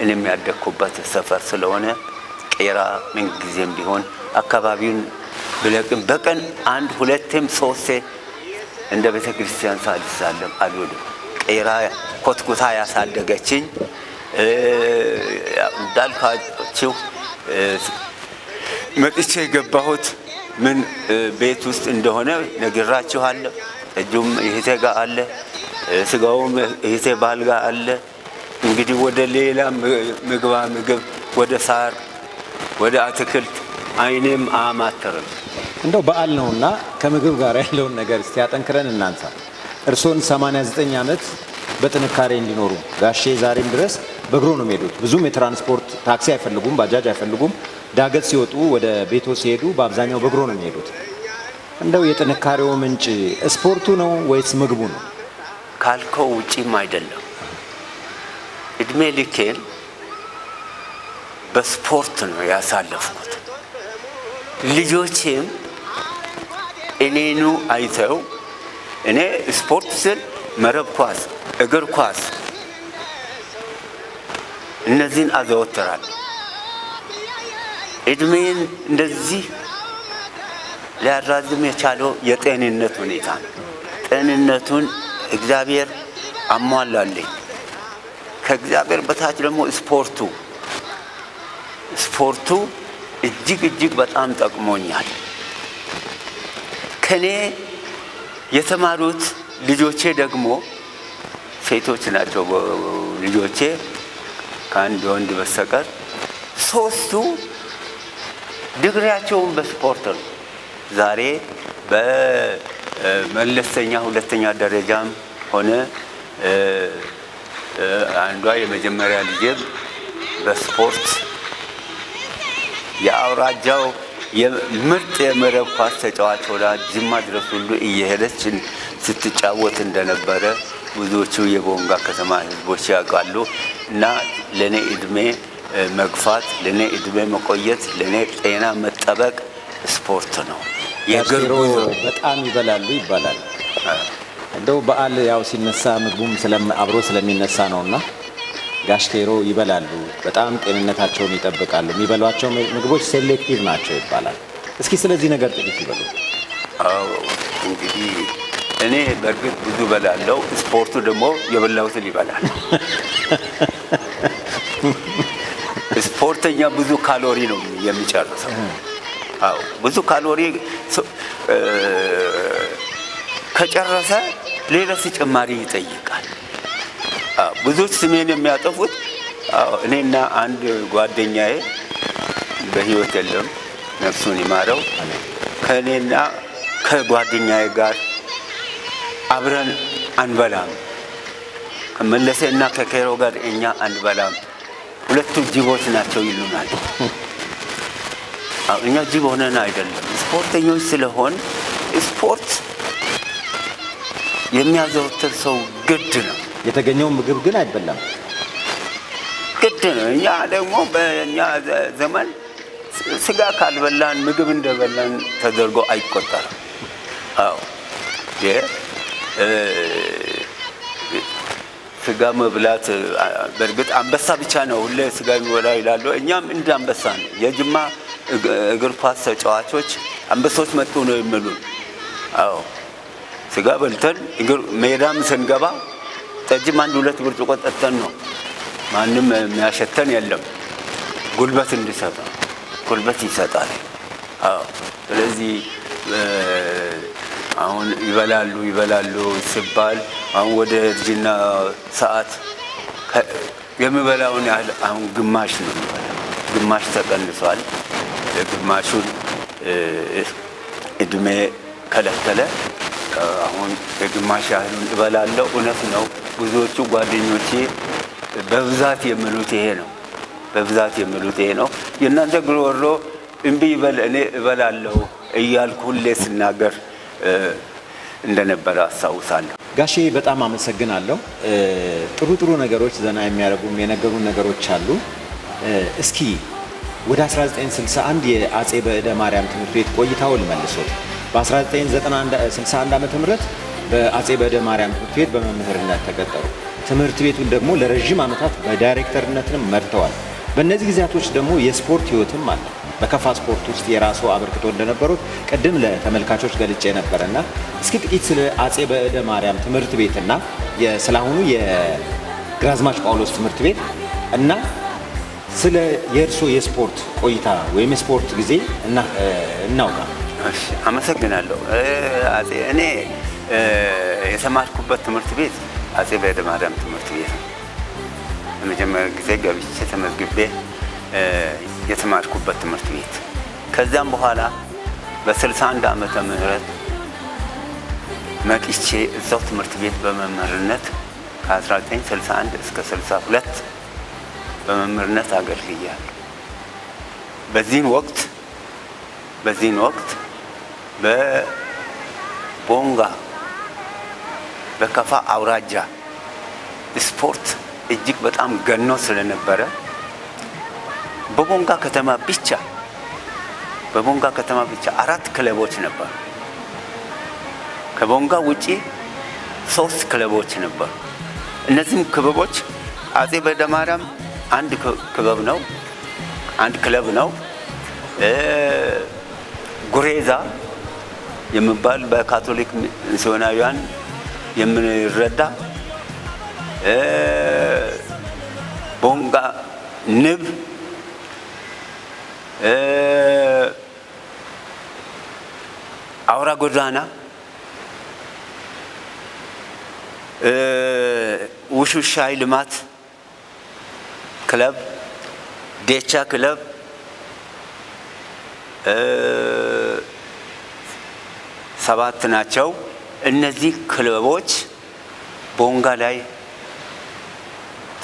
እኔም ያደግኩበት ሰፈር ስለሆነ ቄራ ምን ጊዜም ቢሆን አካባቢውን ብለቅም በቀን 1 2 3 እንደ ቤተ ክርስቲያን ሳልሳለም አልወድም። ቄራ ኮትኩታ ያሳደገችኝ እንዳልካችሁ መጥቼ የገባሁት ምን ቤት ውስጥ እንደሆነ ነግራችኋለሁ። ጠጁም እህቴ ጋር አለ፣ ስጋውም እህቴ ባል ጋር አለ። እንግዲህ ወደ ሌላ ምግብ ወደ ሳር ወደ አትክልት አይኔም አማተርም። እንደው በዓል ነውና ከምግብ ጋር ያለውን ነገር እስቲ አጠንክረን እናንሳ። እርሶን 89 ዓመት በጥንካሬ እንዲኖሩ ጋሼ ዛሬም ድረስ በእግሮ ነው የሚሄዱት። ብዙም የትራንስፖርት ታክሲ አይፈልጉም፣ ባጃጅ አይፈልጉም። ዳገት ሲወጡ ወደ ቤቶ ሲሄዱ በአብዛኛው በእግሮ ነው የሚሄዱት። እንደው የጥንካሬው ምንጭ ስፖርቱ ነው ወይስ ምግቡ ነው? ካልከው ውጪም አይደለም። እድሜ ልኬን በስፖርት ነው ያሳለፍኩት። ልጆቼም እኔኑ አይተው እኔ ስፖርት ስል መረብ ኳስ፣ እግር ኳስ እነዚህን አዘወትራለሁ። እድሜን እንደዚህ ሊያራዝም የቻለው የጤንነት ሁኔታ ነው። ጤንነቱን እግዚአብሔር አሟላልኝ። ከእግዚአብሔር በታች ደግሞ ስፖርቱ እጅግ በጣም ጠቅሞኛል። ከኔ የተማሩት ልጆቼ ደግሞ ሴቶች ናቸው ልጆቼ ከአንድ ወንድ በስተቀር። ሶስቱ ዲግሪያቸውን በስፖርት ነው። ዛሬ በመለስተኛ ሁለተኛ ደረጃም ሆነ አንዷ የመጀመሪያ ልጄ በስፖርት የአውራጃው ምርጥ የመረብ ኳስ ተጫዋች ሆና ጅማ ድረስ ሁሉ እየሄደች ስትጫወት እንደነበረ ብዙዎቹ የቦንጋ ከተማ ህዝቦች ያውቃሉ። እና ለኔ እድሜ መግፋት፣ ለኔ እድሜ መቆየት፣ ለኔ ጤና መጠበቅ ስፖርት ነው። የእግር ጉዞ በጣም ይበላሉ ይባላል። እንደው በዓል ያው ሲነሳ ምግቡም አብሮ ስለሚነሳ ነውና ጋሽ ኬሮ ይበላሉ፣ በጣም ጤንነታቸውን ይጠብቃሉ። የሚበሏቸው ምግቦች ሴሌክቲቭ ናቸው ይባላል። እስኪ ስለዚህ ነገር ጥቂት ይበሉ። አዎ እንግዲህ እኔ በእርግጥ ብዙ በላለው፣ ስፖርቱ ደግሞ የበላሁትን ይበላል። ስፖርተኛ ብዙ ካሎሪ ነው የሚጨርሰው። አዎ ብዙ ካሎሪ ከጨረሰ ሌላ ተጨማሪ ይጠይቃል። ብዙዎች ስሜን የሚያጠፉት እኔና አንድ ጓደኛዬ በህይወት የለም ነፍሱን ይማረው፣ ከእኔና ከጓደኛዬ ጋር አብረን አንበላም፣ ከመለሰና ከኬሮ ጋር እኛ አንበላም፣ ሁለቱ ጅቦች ናቸው ይሉናል። እኛ ጅብ ሆነን አይደለም፣ ስፖርተኞች ስለሆን ስፖርት የሚያዘወትር ሰው ግድ ነው። የተገኘው ምግብ ግን አይበላም፣ ግድ ነው። እኛ ደግሞ በእኛ ዘመን ስጋ ካልበላን ምግብ እንደበላን ተደርጎ አይቆጠርም። አዎ ስጋ መብላት በእርግጥ አንበሳ ብቻ ነው ሁሌ ስጋ የሚበላ ይላሉ። እኛም እንደ አንበሳ ነው። የጅማ እግር ኳስ ተጫዋቾች አንበሶች መጡ ነው የሚሉን። አዎ ስጋ በልተን ሜዳም ስንገባ ጠጅም አንድ ሁለት ብርጭቆ ጠጥተን ነው። ማንም የሚያሸተን የለም። ጉልበት እንዲሰጥ ጉልበት ይሰጣል። አዎ ስለዚህ አሁን ይበላሉ ሲባል አሁን ወደ እርጅና ሰዓት የሚበላውን ያህል አሁን ግማሽ ነው የሚበላው። ግማሽ ተቀንሷል። ግማሹን እድሜ ከለከለ። አሁን የግማሽ ያህሉን እበላለሁ። እውነት ነው። ብዙዎቹ ጓደኞቼ በብዛት የሚሉት ይሄ ነው። የእናንተ ጉሮሮ እምቢ ይበል እኔ እበላለሁ እያልኩ ሁሌ ስናገር እንደነበረ አስታውሳለሁ። ጋሼ በጣም አመሰግናለሁ። ጥሩ ነገሮች ዘና የሚያደርጉም የነገሩን ነገሮች አሉ። እስኪ ወደ 1961 የአጼ በዕደ ማርያም ትምህርት ቤት ቆይታውን መልሶት በ1961 ዓመተ ምህረት በአጼ በዕደ ማርያም ትምህርት ቤት በመምህርነት ተቀጠሩ። ትምህርት ቤቱን ደግሞ ለረጅም ዓመታት በዳይሬክተርነትም መርተዋል። በእነዚህ ጊዜያቶች ደግሞ የስፖርት ህይወትም አለ። በከፋ ስፖርት ውስጥ የራሱ አበርክቶ እንደነበሩት ቅድም ለተመልካቾች ገልጬ ነበርና እስኪ ጥቂት ስለ አጼ በዕደ ማርያም ትምህርት ቤትና ስለአሁኑ የግራዝማች ጳውሎስ ትምህርት ቤት እና ስለ የእርሶ የስፖርት ቆይታ ወይም የስፖርት ጊዜ እናውጋ። እሺ፣ አመሰግናለሁ። እኔ የተማርኩበት ትምህርት ቤት አጼ በዕደ ማርያም ትምህርት ቤት ነው። ለመጀመሪያ ጊዜ ገብቼ ተመዝግቤ የተማርኩበት ትምህርት ቤት። ከዛም በኋላ በ61 ዓመተ ምህረት መጥቼ እዛው ትምህርት ቤት በመምህርነት ከ1961 እስከ 62 በመምህርነት አገልግያለሁ። በዚህን ወቅት በቦንጋ በከፋ አውራጃ ስፖርት እጅግ በጣም ገኖ ስለነበረ በቦንጋ ከተማ ብቻ 4 ክለቦች ነበሩ። ከቦንጋ ውጪ 3 ክለቦች ነበሩ። እነዚህም ክለቦች አጼ በዕደ ማርያም አንድ ክለብ ነው። ጉሬዛ የሚባል በካቶሊክ ሚስዮናውያን የምንረዳ ቦንጋ ንብ፣ አውራ ጎዳና ውሹሻይ ልማት ክለብ፣ ዴቻ ክለብ፣ ሰባት ናቸው። እነዚህ ክለቦች ቦንጋ ላይ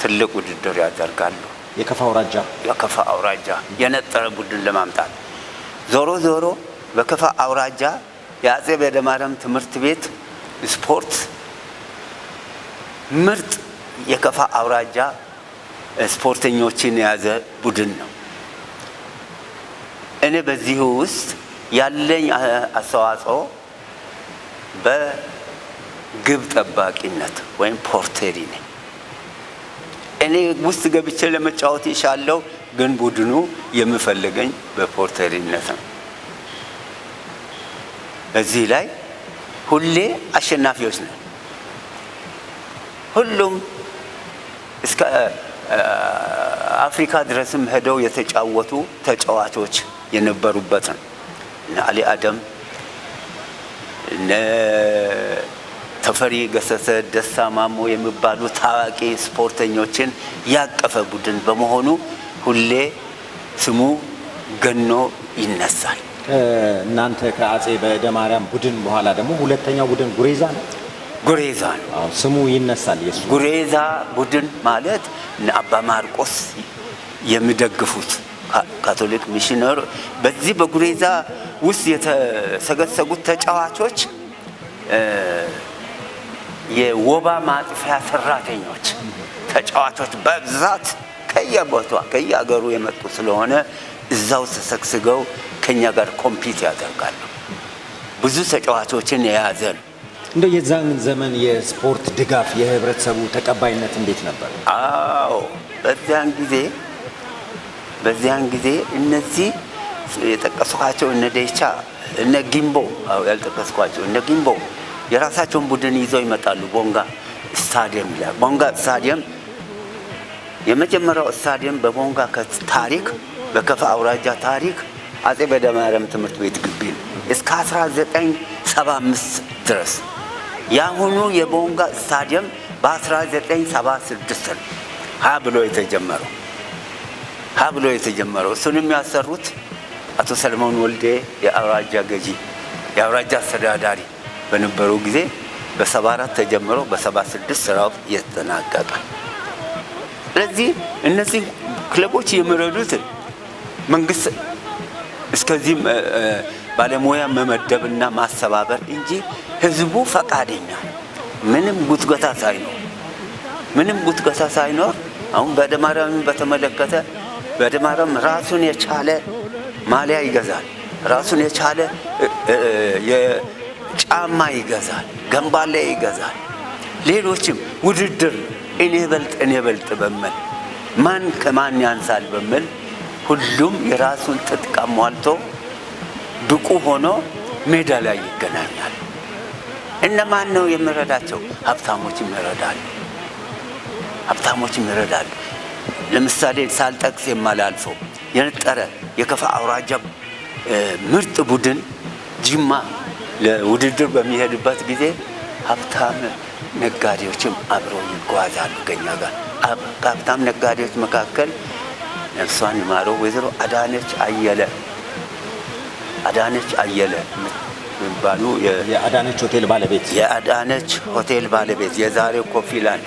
ትልቅ ውድድር ያደርጋሉ። የከፋ አውራጃ የነጠረ ቡድን ለማምጣት ዞሮ ዞሮ በከፋ አውራጃ የአጼ በደማርያም ትምህርት ቤት ስፖርት ምርጥ የከፋ አውራጃ ስፖርተኞችን የያዘ ቡድን ነው። እኔ በዚህ ውስጥ ያለኝ አስተዋጽኦ በግብ ጠባቂነት ወይም ፖርተሪ ነኝ። እኔ ውስጥ ገብቼ ለመጫወት ይሻለው፣ ግን ቡድኑ የሚፈልገኝ በፖርተሪነት ነው። እዚህ ላይ ሁሌ አሸናፊዎች ነን። ሁሉም እስከ አፍሪካ ድረስም ሄደው የተጫወቱ ተጫዋቾች የነበሩበት ነው። እነ አሊ አደም፣ እነ ተፈሪ ገሰሰ፣ ደስታ ማሞ የሚባሉ ታዋቂ ስፖርተኞችን ያቀፈ ቡድን በመሆኑ ሁሌ ስሙ ገኖ ይነሳል። እናንተ ከአጼ በደማርያም ቡድን በኋላ ደግሞ ሁለተኛው ቡድን ጉሬዛ ነው። ጉሬዛ ነው ስሙ ይነሳል። የሱ ጉሬዛ ቡድን ማለት አባ ማርቆስ የሚደግፉት ካቶሊክ ሚሽነር። በዚህ በጉሬዛ ውስጥ የተሰገሰጉት ተጫዋቾች የወባ ማጥፊያ ሰራተኞች ተጫዋቾች በብዛት ከየቦታው ከየአገሩ የመጡ ስለሆነ እዛው ተሰግስገው ከኛ ጋር ኮምፒት ያደርጋሉ። ብዙ ተጫዋቾችን የያዘ ነው። እንደ የዛን ዘመን የስፖርት ድጋፍ የህብረተሰቡ ተቀባይነት እንዴት ነበር? አዎ በዚያን ጊዜ እነዚህ የጠቀስኳቸው እነ ዴቻ፣ እነ ጊምቦ፣ ያልጠቀስኳቸው እነ ጊምቦ የራሳቸውን ቡድን ይዘው ይመጣሉ። ቦንጋ ስታዲየም ላይ ቦንጋ ስታዲየም የመጀመሪያው ስታዲየም በቦንጋ ታሪክ በከፋ አውራጃ ታሪክ አጼ በደማርያም ትምህርት ቤት ግቢ ነው እስከ 1975 ድረስ። ያሁኑ የቦንጋ ስታዲየም በ1976 ነው ሀ ብሎ የተጀመረው። እሱንም ያሰሩት አቶ ሰለሞን ወልዴ የአውራጃ ገዢ የአውራጃ አስተዳዳሪ በነበሩ ጊዜ በ74 ተጀምሮ በ76 ስራው የተጠናቀቀ። ስለዚህ እነዚህ ክለቦች የሚረዱት መንግስት እስከዚህ ባለሙያ መመደብና ማስተባበር እንጂ ህዝቡ ፈቃደኛ ምንም ጉትገታ ሳይኖር አሁን በደማርያምን በተመለከተ በደማርያም ራሱን የቻለ ማሊያ ይገዛል፣ ራሱን የቻለ ጫማ ይገዛል፣ ገንባሌ ይገዛል። ሌሎችም ውድድር እኔ በልጥ በሚል ማን ከማን ያንሳል በሚል ሁሉም የራሱን ጥጥቅ ሟልቶ ብቁ ሆኖ ሜዳ ላይ ይገናኛል። እነማን ነው የሚረዳቸው? ሀብታሞችም ይረዳሉ። ለምሳሌ ሳልጠቅስ የማላልፈው የነጠረ የከፋ አውራጃ ምርጥ ቡድን ጅማ ለውድድር በሚሄድበት ጊዜ ሀብታም ነጋዴዎችም አብረው ይጓዛሉ ከኛ ጋር። ከሀብታም ነጋዴዎች መካከል ነፍሷን ይማረው ወይዘሮ አዳነች አየለ የሚባሉ የአዳነች ሆቴል ባለቤት የዛሬው ኮፊላንድ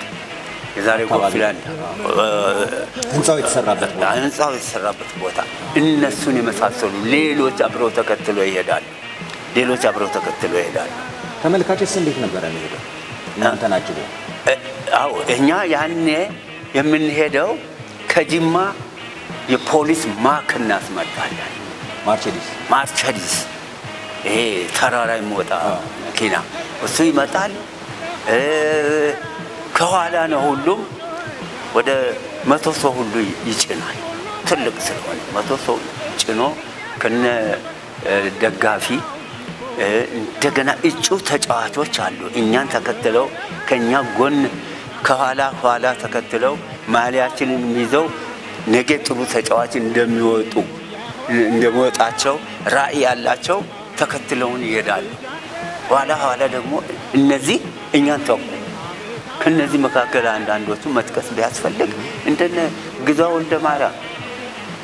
ህንጻው የተሰራበት ቦታ እነሱን የመሳሰሉ ሌሎች አብረው ተከትለው ይሄዳሉ። ተመልካቾች እንዴት ነበር የሚሄደው? እናንተ ናችሁ? አዎ እኛ ያኔ የምንሄደው ከጅማ የፖሊስ ማክ እናስመጣለን። ማርቸዲስ ይሄ ተራራ የሚወጣ መኪና እሱ ይመጣል። ከኋላ ነው ሁሉም ወደ 100 ሰው ሁሉ ይጭናል። ትልቅ ስለሆነ 100 ሰው ጭኖ ከነ ደጋፊ እንደገና እጩ ተጫዋቾች አሉ። እኛን ተከትለው ከኛ ጎን ከኋላ ተከትለው ማሊያችንን ይዘው ነገ ጥሩ ተጫዋች እንደሚወጣቸው ራዕይ ያላቸው ተከትለውን ይሄዳሉ። ኋላ ደግሞ እነዚህ እኛን ተኩ ከነዚህ መካከል አንዳንዶቹ መጥቀስ ቢያስፈልግ እንደነ ግዛው ወልደማርያም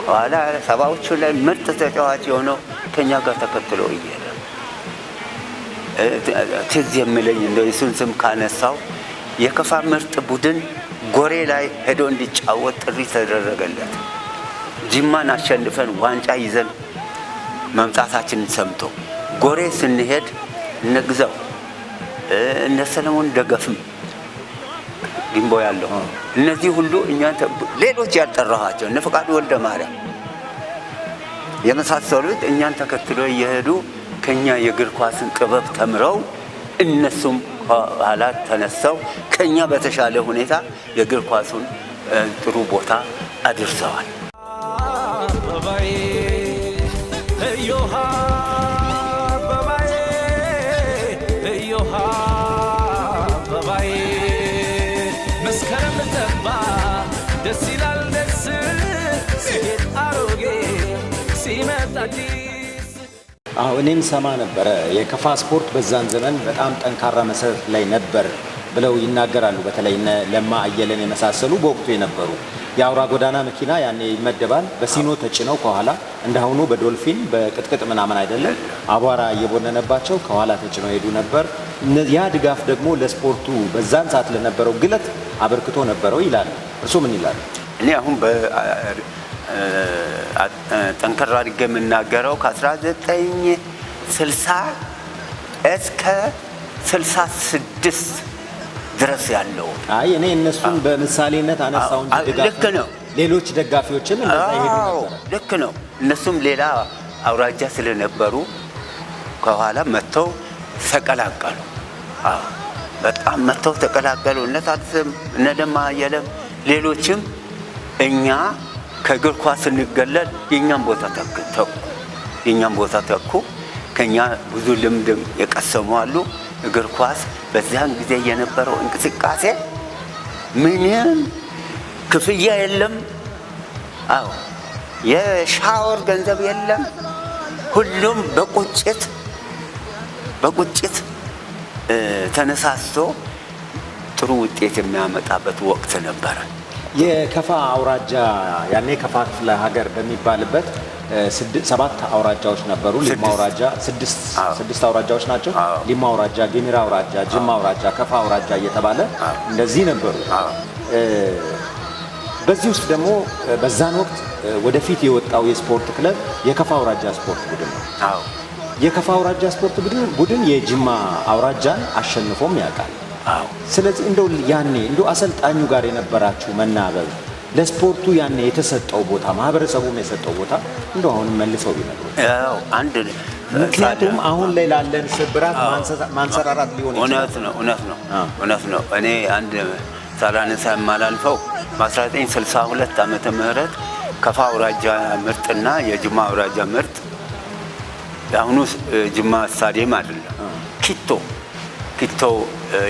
ኋላ ሰባዎቹ ላይ ምርጥ ተጫዋች የሆነው ከኛ ጋር ተከትሎ እየሄደ ትዝ የሚለኝ እንደው የሱን ስም ካነሳው የከፋ ምርጥ ቡድን ጎሬ ላይ ሄዶ እንዲጫወት ጥሪ ተደረገለት። ጅማን አሸንፈን ዋንጫ ይዘን መምጣታችንን ሰምቶ ጎሬ ስንሄድ እነ ግዛው እነ ሰለሞን ደገፍም ግንቦ ያለው እነዚህ ሁሉ እኛን ሌሎች ያልጠራኋቸው እነ ፈቃዱ ወልደ ማርያም የመሳሰሉት እኛን ተከትሎ እየሄዱ ከኛ የእግር ኳስን ጥበብ ተምረው እነሱም ኋላ ተነስተው ከኛ በተሻለ ሁኔታ የእግር ኳሱን ጥሩ ቦታ አድርሰዋል። እኔም ሰማ ነበረ የከፋ ስፖርት በዛን ዘመን በጣም ጠንካራ መሰረት ላይ ነበር ብለው ይናገራሉ። በተለይ ለማ አየለን የመሳሰሉ በወቅቱ የነበሩ የአውራ ጎዳና መኪና ያኔ ይመደባል። በሲኖ ተጭነው ከኋላ እንደአሁኑ በዶልፊን በቅጥቅጥ ምናምን አይደለም፣ አቧራ እየቦነነባቸው ከኋላ ተጭነው ሄዱ ነበር። ያ ድጋፍ ደግሞ ለስፖርቱ በዛን ሰዓት ለነበረው ግለት አበርክቶ ነበረው ይላል። እርሱ ምን ይላል? እኔ አሁን ጠንከር አድርጌ የምናገረው ከ1960 እስከ 66 ድረስ ያለው እኔ እነሱን በምሳሌነት አነሳው እንጂ ልክ ነው። ሌሎች ደጋፊዎችም እንደዛ ይሄዱ ነበር። ልክ ነው። እነሱም ሌላ አውራጃ ስለነበሩ ከኋላ መጥተው ተቀላቀሉ። በጣም መጥተው ተቀላቀሉ። እነ ታድስም እነ ለማ አየለም ሌሎችም እኛ ከእግር ኳስ ስንገለል የኛን ቦታ ተኩ። ከኛ ብዙ ልምድ የቀሰሙ አሉ። እግር ኳስ በዚያን ጊዜ የነበረው እንቅስቃሴ ምንም ክፍያ የለም። የሻወር ገንዘብ የለም። ሁሉም በቁጭት ተነሳስቶ ጥሩ ውጤት የሚያመጣበት ወቅት ነበረ። የከፋ አውራጃ ያኔ ከፋ ክፍለ ሀገር በሚባልበት 7 አውራጃዎች ነበሩ። ሊማ አውራጃ 6 አውራጃዎች ናቸው። ሊማ አውራጃ፣ ጌሜራ አውራጃ፣ ጅማ አውራጃ፣ ከፋ አውራጃ እየተባለ እንደዚህ ነበሩ። በዚህ ውስጥ ደግሞ በዛን ወቅት ወደፊት የወጣው የስፖርት ክለብ የከፋ አውራጃ ስፖርት ቡድን ነው። የከፋ አውራጃ ስፖርት ቡድን የጅማ አውራጃን አሸንፎም ያውቃል። ስለዚህ እንደው ያኔ እንደው አሰልጣኙ ጋር የነበራችሁ መናበብ ለስፖርቱ ያኔ የተሰጠው ቦታ ማህበረሰቡም የሰጠው ቦታ እንደው አሁን መልሰው ቢነግሩ ምክንያቱም አሁን ላይ ላለን ስብራት ማንሰራራት ሊሆን ይችላል። እውነት ነው። እኔ አንድ ሳላነሳ የማላልፈው በ1962 ዓመተ ምህረት ከፋ አውራጃ ምርጥና የጅማ አውራጃ ምርጥ የአሁኑ ጅማ ስታዲየም አይደለም፣ ኪቶ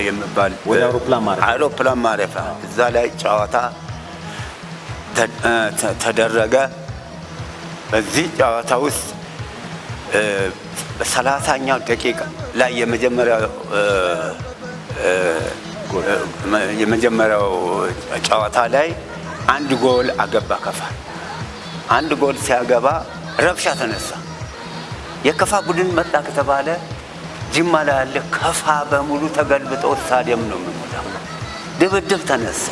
የሚባል ወደ አውሮፕላን ማረፊያ እዛ ላይ ጨዋታ ተደረገ። በዚህ ጨዋታ ውስጥ በ30ኛው ደቂቃ ላይ የመጀመሪያው ጨዋታ ላይ አንድ ጎል አገባ ከፋ። አንድ ጎል ሲያገባ ረብሻ ተነሳ። የከፋ ቡድን መጣ ከተባለ ጅማ ላይ ያለ ከፋ በሙሉ ተገልብጦ ስታዲየም ነው የሚሞላው። ድብድብ ተነሳ።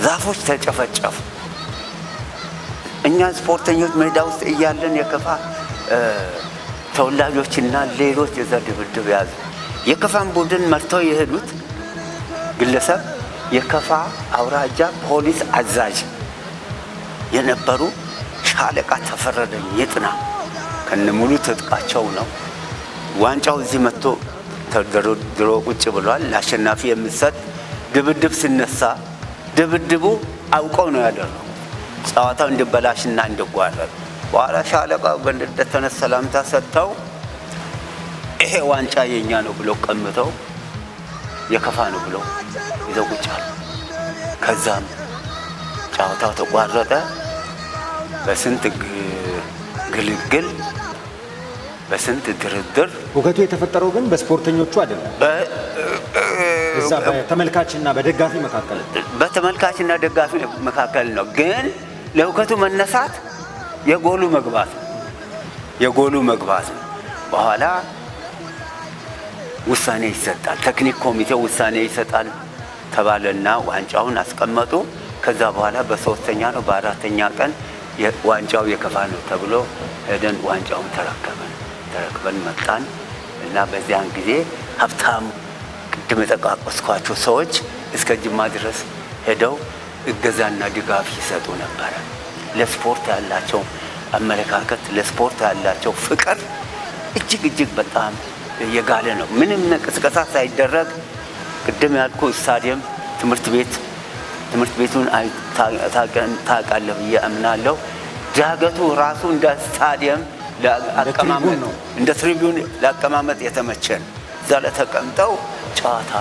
ዛፎች ተጨፈጨፉ። እኛ ስፖርተኞች ሜዳ ውስጥ እያለን የከፋ ተወላጆችና ሌሎች የዛ ድብድብ ያዙ። የከፋን ቡድን መርተው የሄዱት ግለሰብ የከፋ አውራጃ ፖሊስ አዛዥ የነበሩ ሻለቃ ተፈረደኝ ይጥና ከነሙሉ ትጥቃቸው ነው። ዋንጫው እዚህ መጥቶ ተደርድሮ ቁጭ ብሏል። ለአሸናፊ የሚሰጥ ድብድብ ሲነሳ ድብድቡ አውቀው ነው ያደረገው፣ ጨዋታው እንዲበላሽና እንዲጓረጥ። በኋላ ሻለቃው በእንደተነሳ ሰላምታ ሰጥተው ይሄ ዋንጫ የኛ ነው ብሎ ቀምተው የከፋ ነው ብሎ ይዘው ቁጭ አሉ። ከዛም ጨዋታው ተቋረጠ። በስንት ግልግል በስንት ድርድር። ሁከቱ የተፈጠረው ግን በስፖርተኞቹ አይደለም። እዛ በተመልካችና በደጋፊ መካከል በተመልካችና ደጋፊ መካከል ነው። ግን ለሁከቱ መነሳት የጎሉ መግባት ነው። በኋላ ውሳኔ ይሰጣል። ቴክኒክ ኮሚቴው ውሳኔ ይሰጣል ተባለና ዋንጫውን አስቀመጡ። ከዛ በኋላ በ3ኛ ነው በ4ኛ ቀን ዋንጫው የከፋ ነው ተብሎ ሄደን ዋንጫውን ተረክበን መጣን እና በዚያን ጊዜ ሀብታም ቅድም የጠቃቀስኳቸው ሰዎች እስከ ጅማ ድረስ ሄደው እገዛና ድጋፍ ይሰጡ ነበረ። ለስፖርት ያላቸው አመለካከት፣ ለስፖርት ያላቸው ፍቅር እጅግ በጣም የጋለ ነው። ምንም ቅስቀሳ ሳይደረግ ቅድም ያልኩ ስታዲየም ትምህርት ቤቱን ታውቃለህ ብዬ አምናለሁ። ዳገቱ ራሱ እንደ ስታዲየም ለአቀማመጥ እንደ ትሪቢዩን ለአቀማመጥ የተመቸ ነው። እዛ ላይ ተቀምጠው ጨዋታ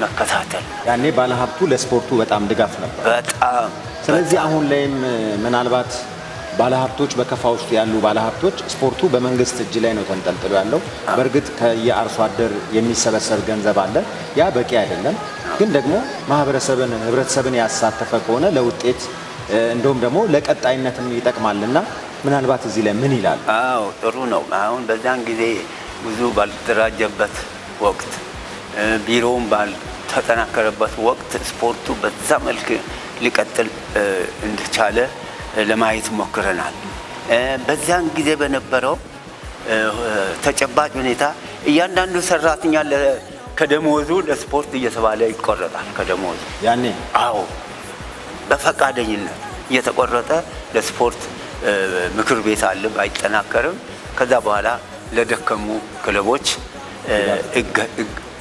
መከታተል። ያኔ ባለሀብቱ ለስፖርቱ በጣም ድጋፍ ነበር በጣም። ስለዚህ አሁን ላይም ምናልባት ባለሀብቶች በከፋ ውስጥ ያሉ ባለሀብቶች ስፖርቱ በመንግስት እጅ ላይ ነው ተንጠልጥሎ ያለው። በእርግጥ ከየአርሶ አደር የሚሰበሰብ ገንዘብ አለ፣ ያ በቂ አይደለም። ግን ደግሞ ህብረተሰብን ያሳተፈ ከሆነ ለውጤት እንደውም ደግሞ ለቀጣይነትም ይጠቅማልና ምናልባት እዚህ ላይ ምን ይላል? አዎ ጥሩ ነው። አሁን በዛን ጊዜ ብዙ ባልተደራጀበት ወቅት፣ ቢሮውም ባልተጠናከረበት ወቅት ስፖርቱ በዛ መልክ ሊቀጥል እንደቻለ ለማየት ሞክረናል። በዛን ጊዜ በነበረው ተጨባጭ ሁኔታ እያንዳንዱ ሰራተኛ ከደሞዙ ለስፖርት እየተባለ ይቆረጣል። ከደሞዙ ያኔ አዎ በፈቃደኝነት እየተቆረጠ ለስፖርት ምክር ቤት አለ ባይጠናከርም፣ ከዛ በኋላ ለደከሙ ክለቦች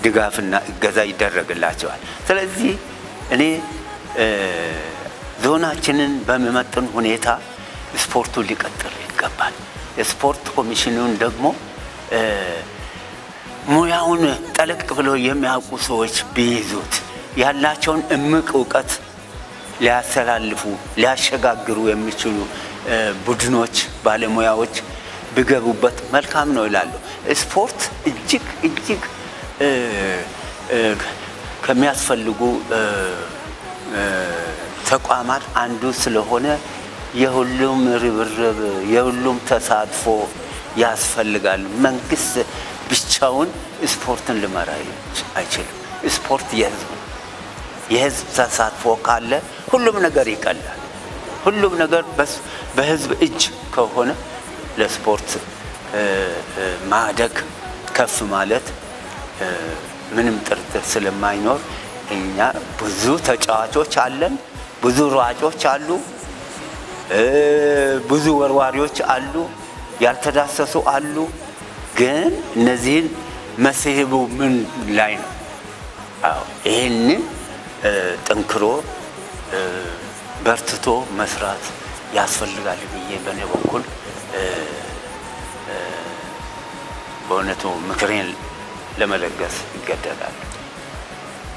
ድጋፍና እገዛ ይደረግላቸዋል። ስለዚህ እኔ ዞናችንን በሚመጥን ሁኔታ ስፖርቱ ሊቀጥል ይገባል። የስፖርት ኮሚሽኑን ደግሞ ሙያውን ጠለቅ ብለው የሚያውቁ ሰዎች ቢይዙት ያላቸውን እምቅ እውቀት ሊያስተላልፉ ሊያሸጋግሩ የሚችሉ ቡድኖች፣ ባለሙያዎች ቢገቡበት መልካም ነው ይላሉ። ስፖርት እጅግ ከሚያስፈልጉ ተቋማት አንዱ ስለሆነ የሁሉም ርብርብ የሁሉም ተሳትፎ ያስፈልጋል። መንግስት ብቻውን ስፖርትን ሊመራ አይችልም። ስፖርት የህዝብ ተሳትፎ ካለ ሁሉም ነገር ይቀላል። ሁሉም ነገር በህዝብ እጅ ከሆነ ለስፖርት ማደግ ከፍ ማለት ምንም ጥርጥር ስለማይኖር እኛ ብዙ ተጫዋቾች አለን፣ ብዙ ሯጮች አሉ፣ ብዙ ወርዋሪዎች አሉ፣ ያልተዳሰሱ አሉ። ግን እነዚህን መስህቡ ምን ላይ ነው? አዎ ይሄንን ጠንክሮ በርትቶ መስራት ያስፈልጋል ብዬ በእኔ በኩል በእውነቱ ምክሬን ለመለገስ ይገደዳል።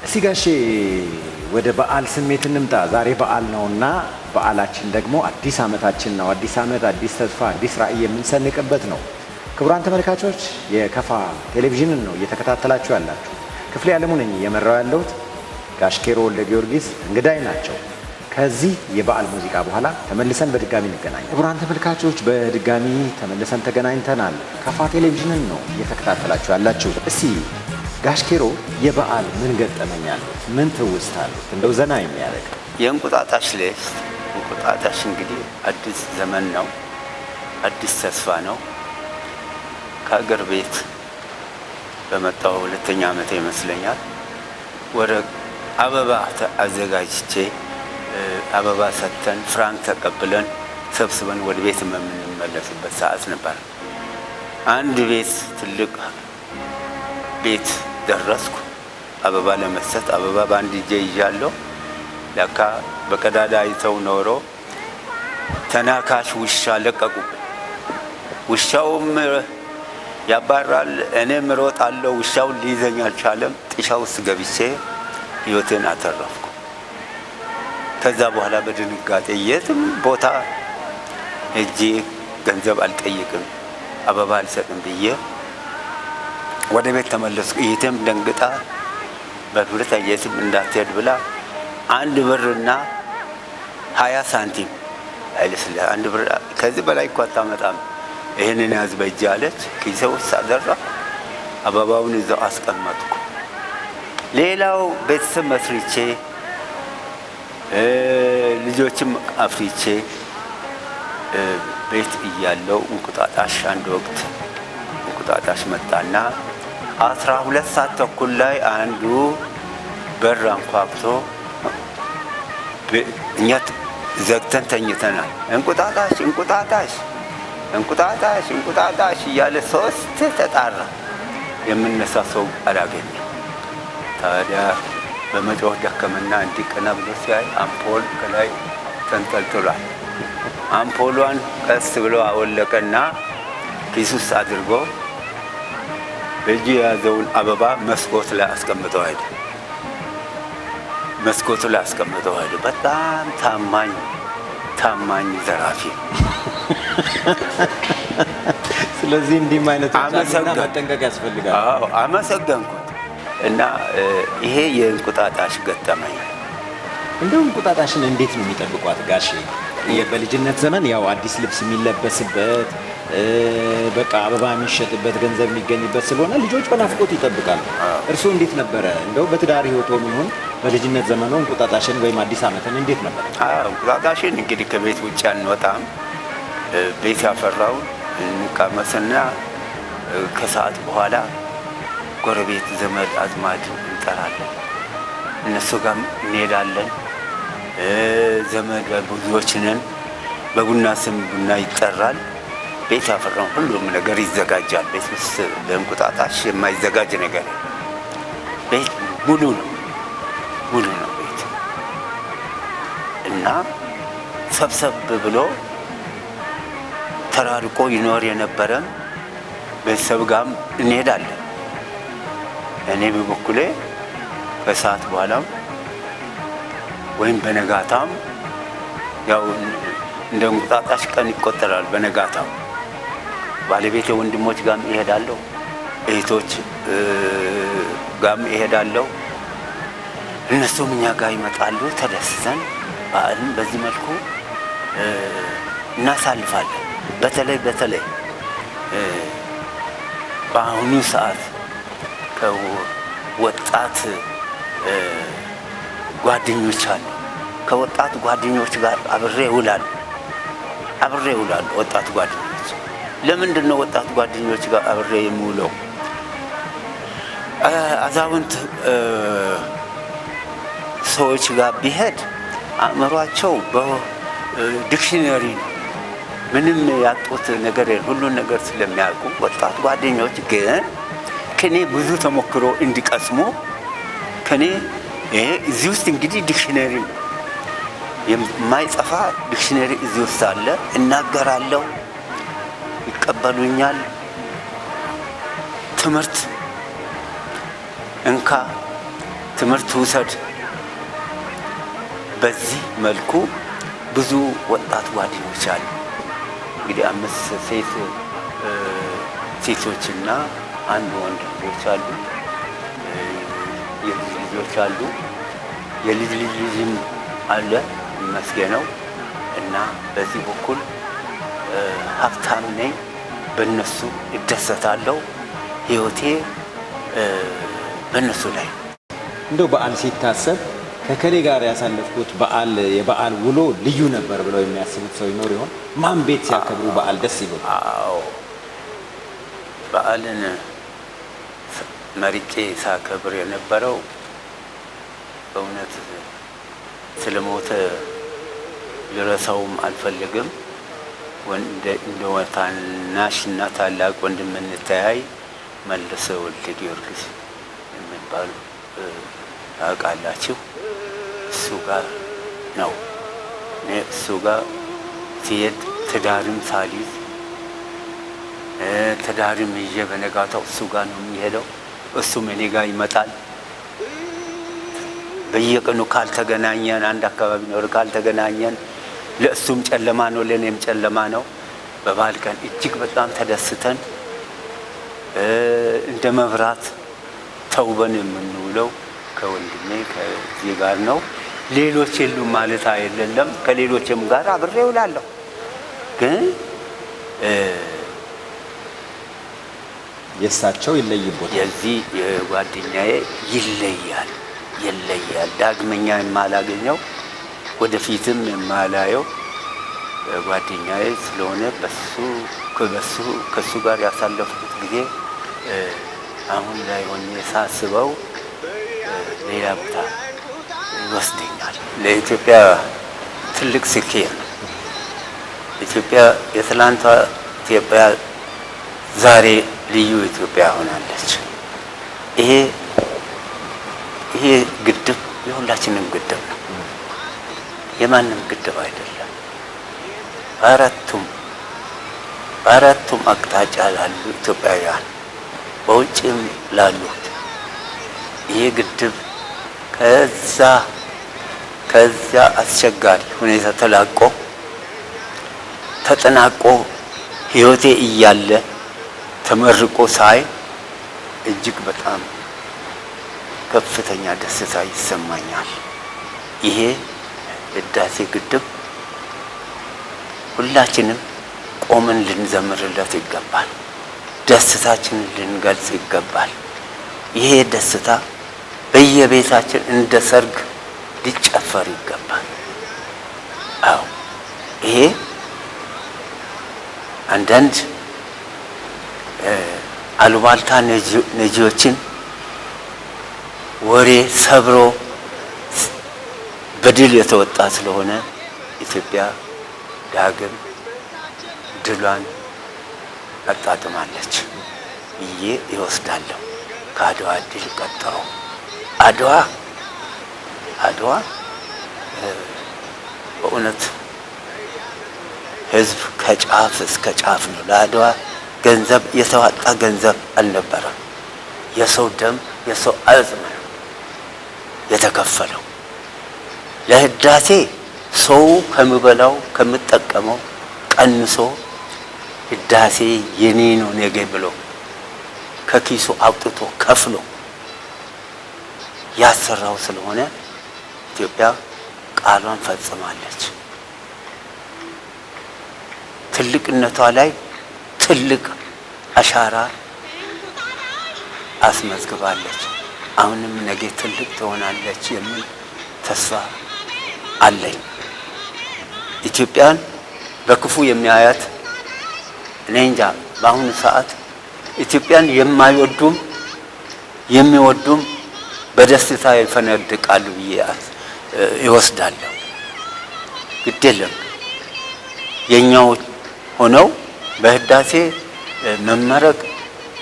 እስቲ ጋሼ ወደ በዓል ስሜት እንምጣ። ዛሬ በዓል ነውና በዓላችን ደግሞ አዲስ ዓመታችን ነው። አዲስ ዓመት፣ አዲስ ተስፋ፣ አዲስ ራዕይ የምንሰንቅበት ነው። ክቡራን ተመልካቾች የከፋ ቴሌቪዥንን ነው እየተከታተላችሁ ያላችሁ። ክፍሌ ዓለሙ ነኝ እየመራው ያለሁት። ጋሽ ኬሮ ወልደ ጊዮርጊስ እንግዳይ ናቸው። ከዚህ የበዓል ሙዚቃ በኋላ ተመልሰን በድጋሚ እንገናኝ። ክቡራን ተመልካቾች በድጋሚ ተመልሰን ተገናኝተናል። ከፋ ቴሌቪዥንን ነው እየተከታተላችሁ ያላችሁ። እስቲ ጋሽ ኬሮ የበዓል ምን ገጠመኛል? ምን ትውስታል? እንደው ዘና የሚያደርግ የእንቁጣጣሽ ሌስ እንቁጣጣሽ እንግዲህ አዲስ ዘመን ነው፣ አዲስ ተስፋ ነው። ከአገር ቤት በመጣው 2ኛ ዓመት ይመስለኛል ወደ አበባ አዘጋጅቼ አበባ ሰጥተን ፍራንክ ተቀብለን ሰብስበን ወደ ቤት የምንመለስበት ሰዓት ነበር። አንድ ቤት ትልቅ ቤት ደረስኩ። አበባ ለመስጠት አበባ በአንድ እጄ ይዣለሁ። ለካ በቀዳዳ አይተው ኖሮ ተናካሽ ውሻ ለቀቁብን። ውሻውም ያባራል፣ እኔም እሮጣለሁ። ውሻውን ሊይዘኝ አልቻለም። ጥሻ ውስጥ ገብቼ ሕይወቴን አተረፍኩ። ከዛ በኋላ በድንጋጤ የትም ቦታ ሄጄ ገንዘብ አልጠይቅም፣ አበባ አልሰጥም ብዬ ወደ ቤት ተመለስኩ። እህቴም ደንግጣ በሁለተኛ የትም እንዳትሄድ ብላ 1 ብርና 20 ሳንቲም አይልስላ 1 ብር ከዚህ በላይ እኮ አታመጣም፣ ይሄንን ያዝ በእጅ አለች። ኪሴ ውስጥ አደራ አበባውን እዛው አስቀመጥኩ። ሌላው ቤተሰብ መስርቼ ልጆችም አፍርቼ ቤት እያለው እንቁጣጣሽ አንድ ወቅት እንቁጣጣሽ መጣና 12 ሰዓት ተኩል ላይ አንዱ በር አንኳኩቶ እኛ ዘግተን ተኝተናል። እንቁጣጣሽ እንቁጣጣሽ እንቁጣጣሽ እንቁጣጣሽ እያለ 3 ተጣራ። የምነሳ ሰው አላገኘም። ታዲያ በመጮህ ደከመና እንዲቀና ብሎ ሲያይ አምፖል ከላይ ተንጠልጥሏል። አምፖሏን ቀስ ብሎ አወለቀና ኪሱ ውስጥ አድርጎ በእጁ የያዘውን አበባ መስኮት ላይ አስቀምጠው ሄደ። መስኮቱ ላይ አስቀምጠው ሄደ። በጣም ታማኝ ዘራፊ። ስለዚህ እንዲህም አይነት መጠንቀቅ ያስፈልጋል። አዎ አመሰገንኩት። እና ይሄ የእንቁጣጣሽ ገጠመኝ። እንደው እንቁጣጣሽን እንዴት ነው የሚጠብቋት ጋሼ? በልጅነት ዘመን ያው አዲስ ልብስ የሚለበስበት በቃ አበባ የሚሸጥበት ገንዘብ የሚገኝበት ስለሆነ ልጆች በናፍቆት ይጠብቃሉ። እርስዎ እንዴት ነበረ? እንደው በትዳር ህይወቶም ይሁን በልጅነት ዘመኑ እንቁጣጣሽን ወይም አዲስ ዓመትን እንዴት ነበር? እንቁጣጣሽን እንግዲህ ከቤት ውጭ አንወጣም። ቤት ያፈራውን እንቃመስና ከሰዓት በኋላ ጎረቤት ዘመድ አዝማድ እንጠራለን። እነሱ ጋር እንሄዳለን። ዘመድ ብዙዎች ነን። በቡና ስም ቡና ይጠራል። ቤት ያፈራው ሁሉም ነገር ይዘጋጃል። ቤት ውስጥ ለእንቁጣጣሽ የማይዘጋጅ ነገር ቤት ሙሉ ነው ቤት እና ሰብሰብ ብሎ ተራርቆ ይኖር የነበረም ቤተሰብ ጋርም እንሄዳለን። እኔ በበኩሌ ከሰዓት በኋላም ወይም በነጋታም ያው እንደ እንቁጣጣሽ ቀን ይቆጠራል። በነጋታም ባለቤቴ ወንድሞች ጋርም እሄዳለሁ፣ እህቶች ጋርም እሄዳለሁ። እነሱም እኛ ጋር ይመጣሉ። ተደስተን በዓልን በዚህ መልኩ እናሳልፋለን። በተለይ በአሁኑ ሰዓት ከወጣት ጓደኞች አሉ። ከወጣት ጓደኞች ጋር አብሬ እውላለሁ። ወጣት ጓደኞች ለምንድን ነው ወጣት ጓደኞች ጋር አብሬ የምውለው? አዛውንት ሰዎች ጋር ቢሄድ አእምሯቸው በዲክሽነሪ ምንም ያጡት ነገር ሁሉን ነገር ስለሚያውቁ፣ ወጣት ጓደኞች ግን ከኔ ብዙ ተሞክሮ እንዲቀስሙ ከኔ እዚህ ውስጥ እንግዲህ ዲክሽነሪ የማይጠፋ ዲክሽነሪ እዚህ ውስጥ አለ። እናገራለሁ፣ ይቀበሉኛል። ትምህርት እንካ፣ ትምህርት ውሰድ። በዚህ መልኩ ብዙ ወጣት ጓደኞች አሉ። እንግዲህ 5 ሴቶችና 1 ወንድ ልጆች አሉ። የልጅ ልጆች አሉ። የልጅ ልጅም አለ ይመስገነው። እና በዚህ በኩል ሀብታም ነኝ። በእነሱ እደሰታለሁ። ህይወቴ በእነሱ ላይ እንደው በዓል ሲታሰብ ከከሌ ጋር ያሳለፍኩት የበዓል ውሎ ልዩ ነበር ብለው የሚያስቡት ሰው ይኖር ይሆን? ማን ቤት ሲያከብሩ በዓል ደስ ይላል? አዎ በዓልን መርጬ ሳከብር የነበረው በእውነት ስለሞተ ልረሳውም አልፈልግም። እንደ ታናሽና ታላቅ ወንድም እንተያይ መለሰ ወልደ ጊዮርጊስ የሚባሉ ታውቃላችሁ? እሱ ጋር ነው። እኔ እሱ ጋር ሲሄድ ትዳርም ሳሊዝ ትዳርም ይዤ በነጋታው እሱ ጋር ነው የሚሄደው። እሱም እኔ ጋር ይመጣል። በየቀኑ ካልተገናኘን አንድ አካባቢ ነው ካልተገናኘን ለእሱም ጨለማ ነው ለእኔም ጨለማ ነው። በበዓል ቀን እጅግ በጣም ተደስተን እንደ መብራት ተውበን የምንውለው ከወንድሜ ከዚህ ጋር ነው። ሌሎች የሉም ማለት አይደለም። ከሌሎችም ጋር አብሬ እውላለሁ። ግን የእሳቸው ይለይቦታል። የዚህ የጓደኛዬ ይለያል። ዳግመኛ የማላገኘው ወደፊትም የማላየው ጓደኛዬ ስለሆነ ከሱ ጋር ያሳለፍኩት ጊዜ አሁን ላይ ሆኜ ሳስበው ሌላ ቦታ ይወስደኛል። ለኢትዮጵያ ትልቅ ስኬት ነው። ኢትዮጵያ የትላንቷ ኢትዮጵያ ዛሬ ልዩ ኢትዮጵያ ሆናለች። ይሄ ግድብ የሁላችንም ግድብ ነው፣ የማንም ግድብ አይደለም። በአራቱም አቅጣጫ ላሉ ኢትዮጵያውያን በውጭም ላሉት ይሄ ግድብ ከዛ አስቸጋሪ ሁኔታ ተጠናቆ ሕይወቴ እያለ ተመርቆ ሳይ እጅግ በጣም ከፍተኛ ደስታ ይሰማኛል። ይሄ ህዳሴ ግድብ ሁላችንም ቆመን ልንዘምርለት ይገባል። ደስታችንን ልንገልጽ ይገባል። ይሄ ደስታ በየቤታችን እንደ ሰርግ ሊጨፈር ይገባል። አዎ ይሄ አንዳንድ አሉባልታ ነጂዎችን ወሬ ሰብሮ በድል የተወጣ ስለሆነ ኢትዮጵያ ዳግም ድሏን አጣጥማለች ብዬ ይወስዳለሁ። ከአድዋ ድል ቀጥሎ አድዋ በእውነት ህዝብ ከጫፍ እስከ ጫፍ ነው። ለአድዋ ገንዘብ የተዋጣ ገንዘብ አልነበረም። የሰው ደም የሰው አጽም ነው የተከፈለው። ለህዳሴ ሰው ከሚበላው ከሚጠቀመው ቀንሶ ህዳሴ የኔ ነው ነገ ብሎ ከኪሱ አውጥቶ ከፍሎ ያሰራው ስለሆነ ኢትዮጵያ ቃሏን ፈጽማለች። ትልቅነቷ ላይ ትልቅ አሻራ አስመዝግባለች። አሁንም ነገ ትልቅ ትሆናለች የሚል ተስፋ አለኝ። ኢትዮጵያን በክፉ የሚያያት እኔ እንጃ። በአሁኑ ሰዓት ኢትዮጵያን የማይወዱም የሚወዱም በደስታ ይፈነድቃሉ ብዬ ይወስዳለሁ። ግድ የለም የኛው ሆነው በህዳሴ መመረቅ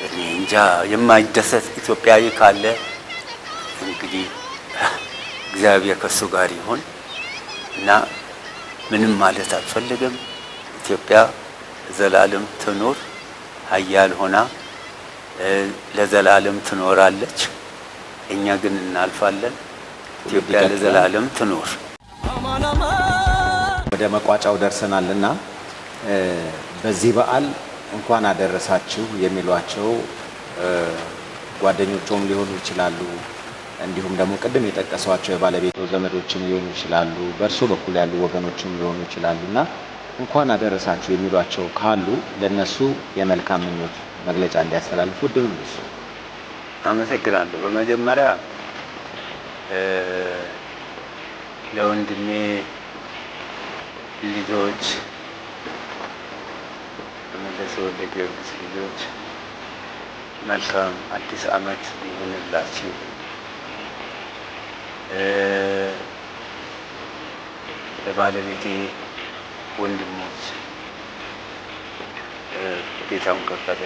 እኔ እንጃ። የማይደሰት ኢትዮጵያዊ ካለ እንግዲህ እግዚአብሔር ከሱ ጋር ይሁን እና ምንም ማለት አልፈልግም። ኢትዮጵያ ዘላለም ትኖር፣ ሀያል ሆና ለዘላለም ትኖራለች። እኛ ግን እናልፋለን። ኢትዮጵያ ለዘላለም ትኖር። ወደ መቋጫው ደርሰናልና በዚህ በዓል እንኳን አደረሳችሁ የሚሏቸው ጓደኞቹም ሊሆኑ ይችላሉ። እንዲሁም ደግሞ ቅድም የጠቀሷቸው የባለቤቱ ዘመዶችም ሊሆኑ ይችላሉ። በእርሱ በኩል ያሉ ወገኖችም ሊሆኑ ይችላሉና እንኳን አደረሳችሁ የሚሏቸው ካሉ ለነሱ የመልካም ምኞት መግለጫ እንዲያስተላልፉ እድሉ ነው። አመሰግናለሁ። በመጀመሪያ ለወንድሜ ልጆች ለመለሰ ወልደ ጊዮርጊስ ልጆች መልካም አዲስ ዓመት ይሁንላችሁ። ለባለቤቴ ወንድሞች ጌታውን ከበደ፣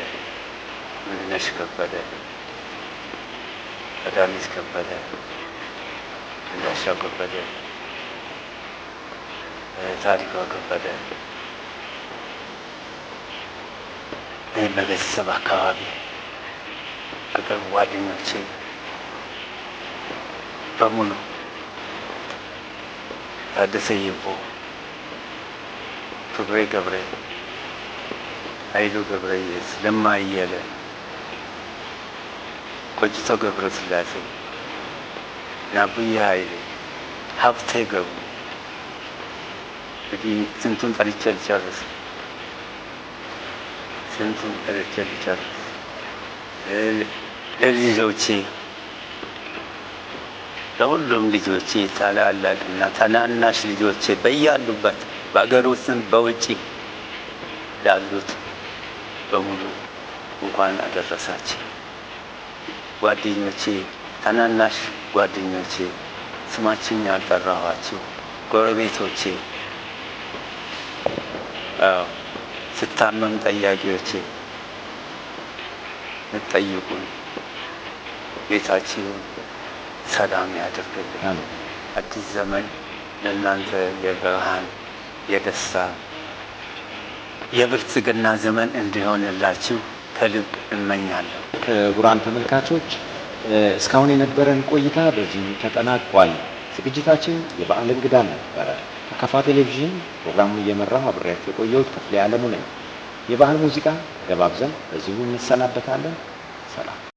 ምንነሽ ከበደ፣ አዳሚስ ከበደ፣ እንዳሻው ከበደ፣ ታሪኳ ከበደ፣ በቤተሰብ አካባቢ ቅርብ ጓደኞቼ በሙሉ ታደሰ ይቦ፣ ፍቅሬ ገብሬ፣ ኃይሉ ገብረየስ፣ ለማ አየለ፣ ቆጭቶ ገብረ ስላሴ፣ ናቡዬ ኃይሌ፣ ሀብቴ ገብሩ እንግዲህ ስንቱን ጠርቼ ልጨርስ። ለልጆቼ ለሁሉም ልጆቼ ታላላቅና ታናናሽ ልጆቼ በያሉበት በአገር ውስጥም በውጪ ላሉት በሙሉ እንኳን አደረሳችሁ። ጓደኞቼ፣ ታናናሽ ጓደኞቼ፣ ስማችን ያልጠራኋችሁ ጎረቤቶቼ፣ ስታመም ጠያቂዎቼ፣ ምትጠይቁን ቤታችሁን ሰላም ያድርግልን። አዲስ ዘመን ለእናንተ የብርሃን የደስታ የብልጽግና ዘመን እንዲሆንላችሁ ከልብ እመኛለሁ። ክቡራን ተመልካቾች እስካሁን የነበረን ቆይታ በዚሁ ተጠናቋል። ዝግጅታችን የበዓል እንግዳ ነበረ። ከከፋ ቴሌቪዥን ፕሮግራሙን እየመራሁ አብሬያችሁ የቆየሁት ክፍሌ ዓለሙ ነኝ። የባህል ሙዚቃ ገባብዘን በዚሁ እንሰናበታለን። ሰላም።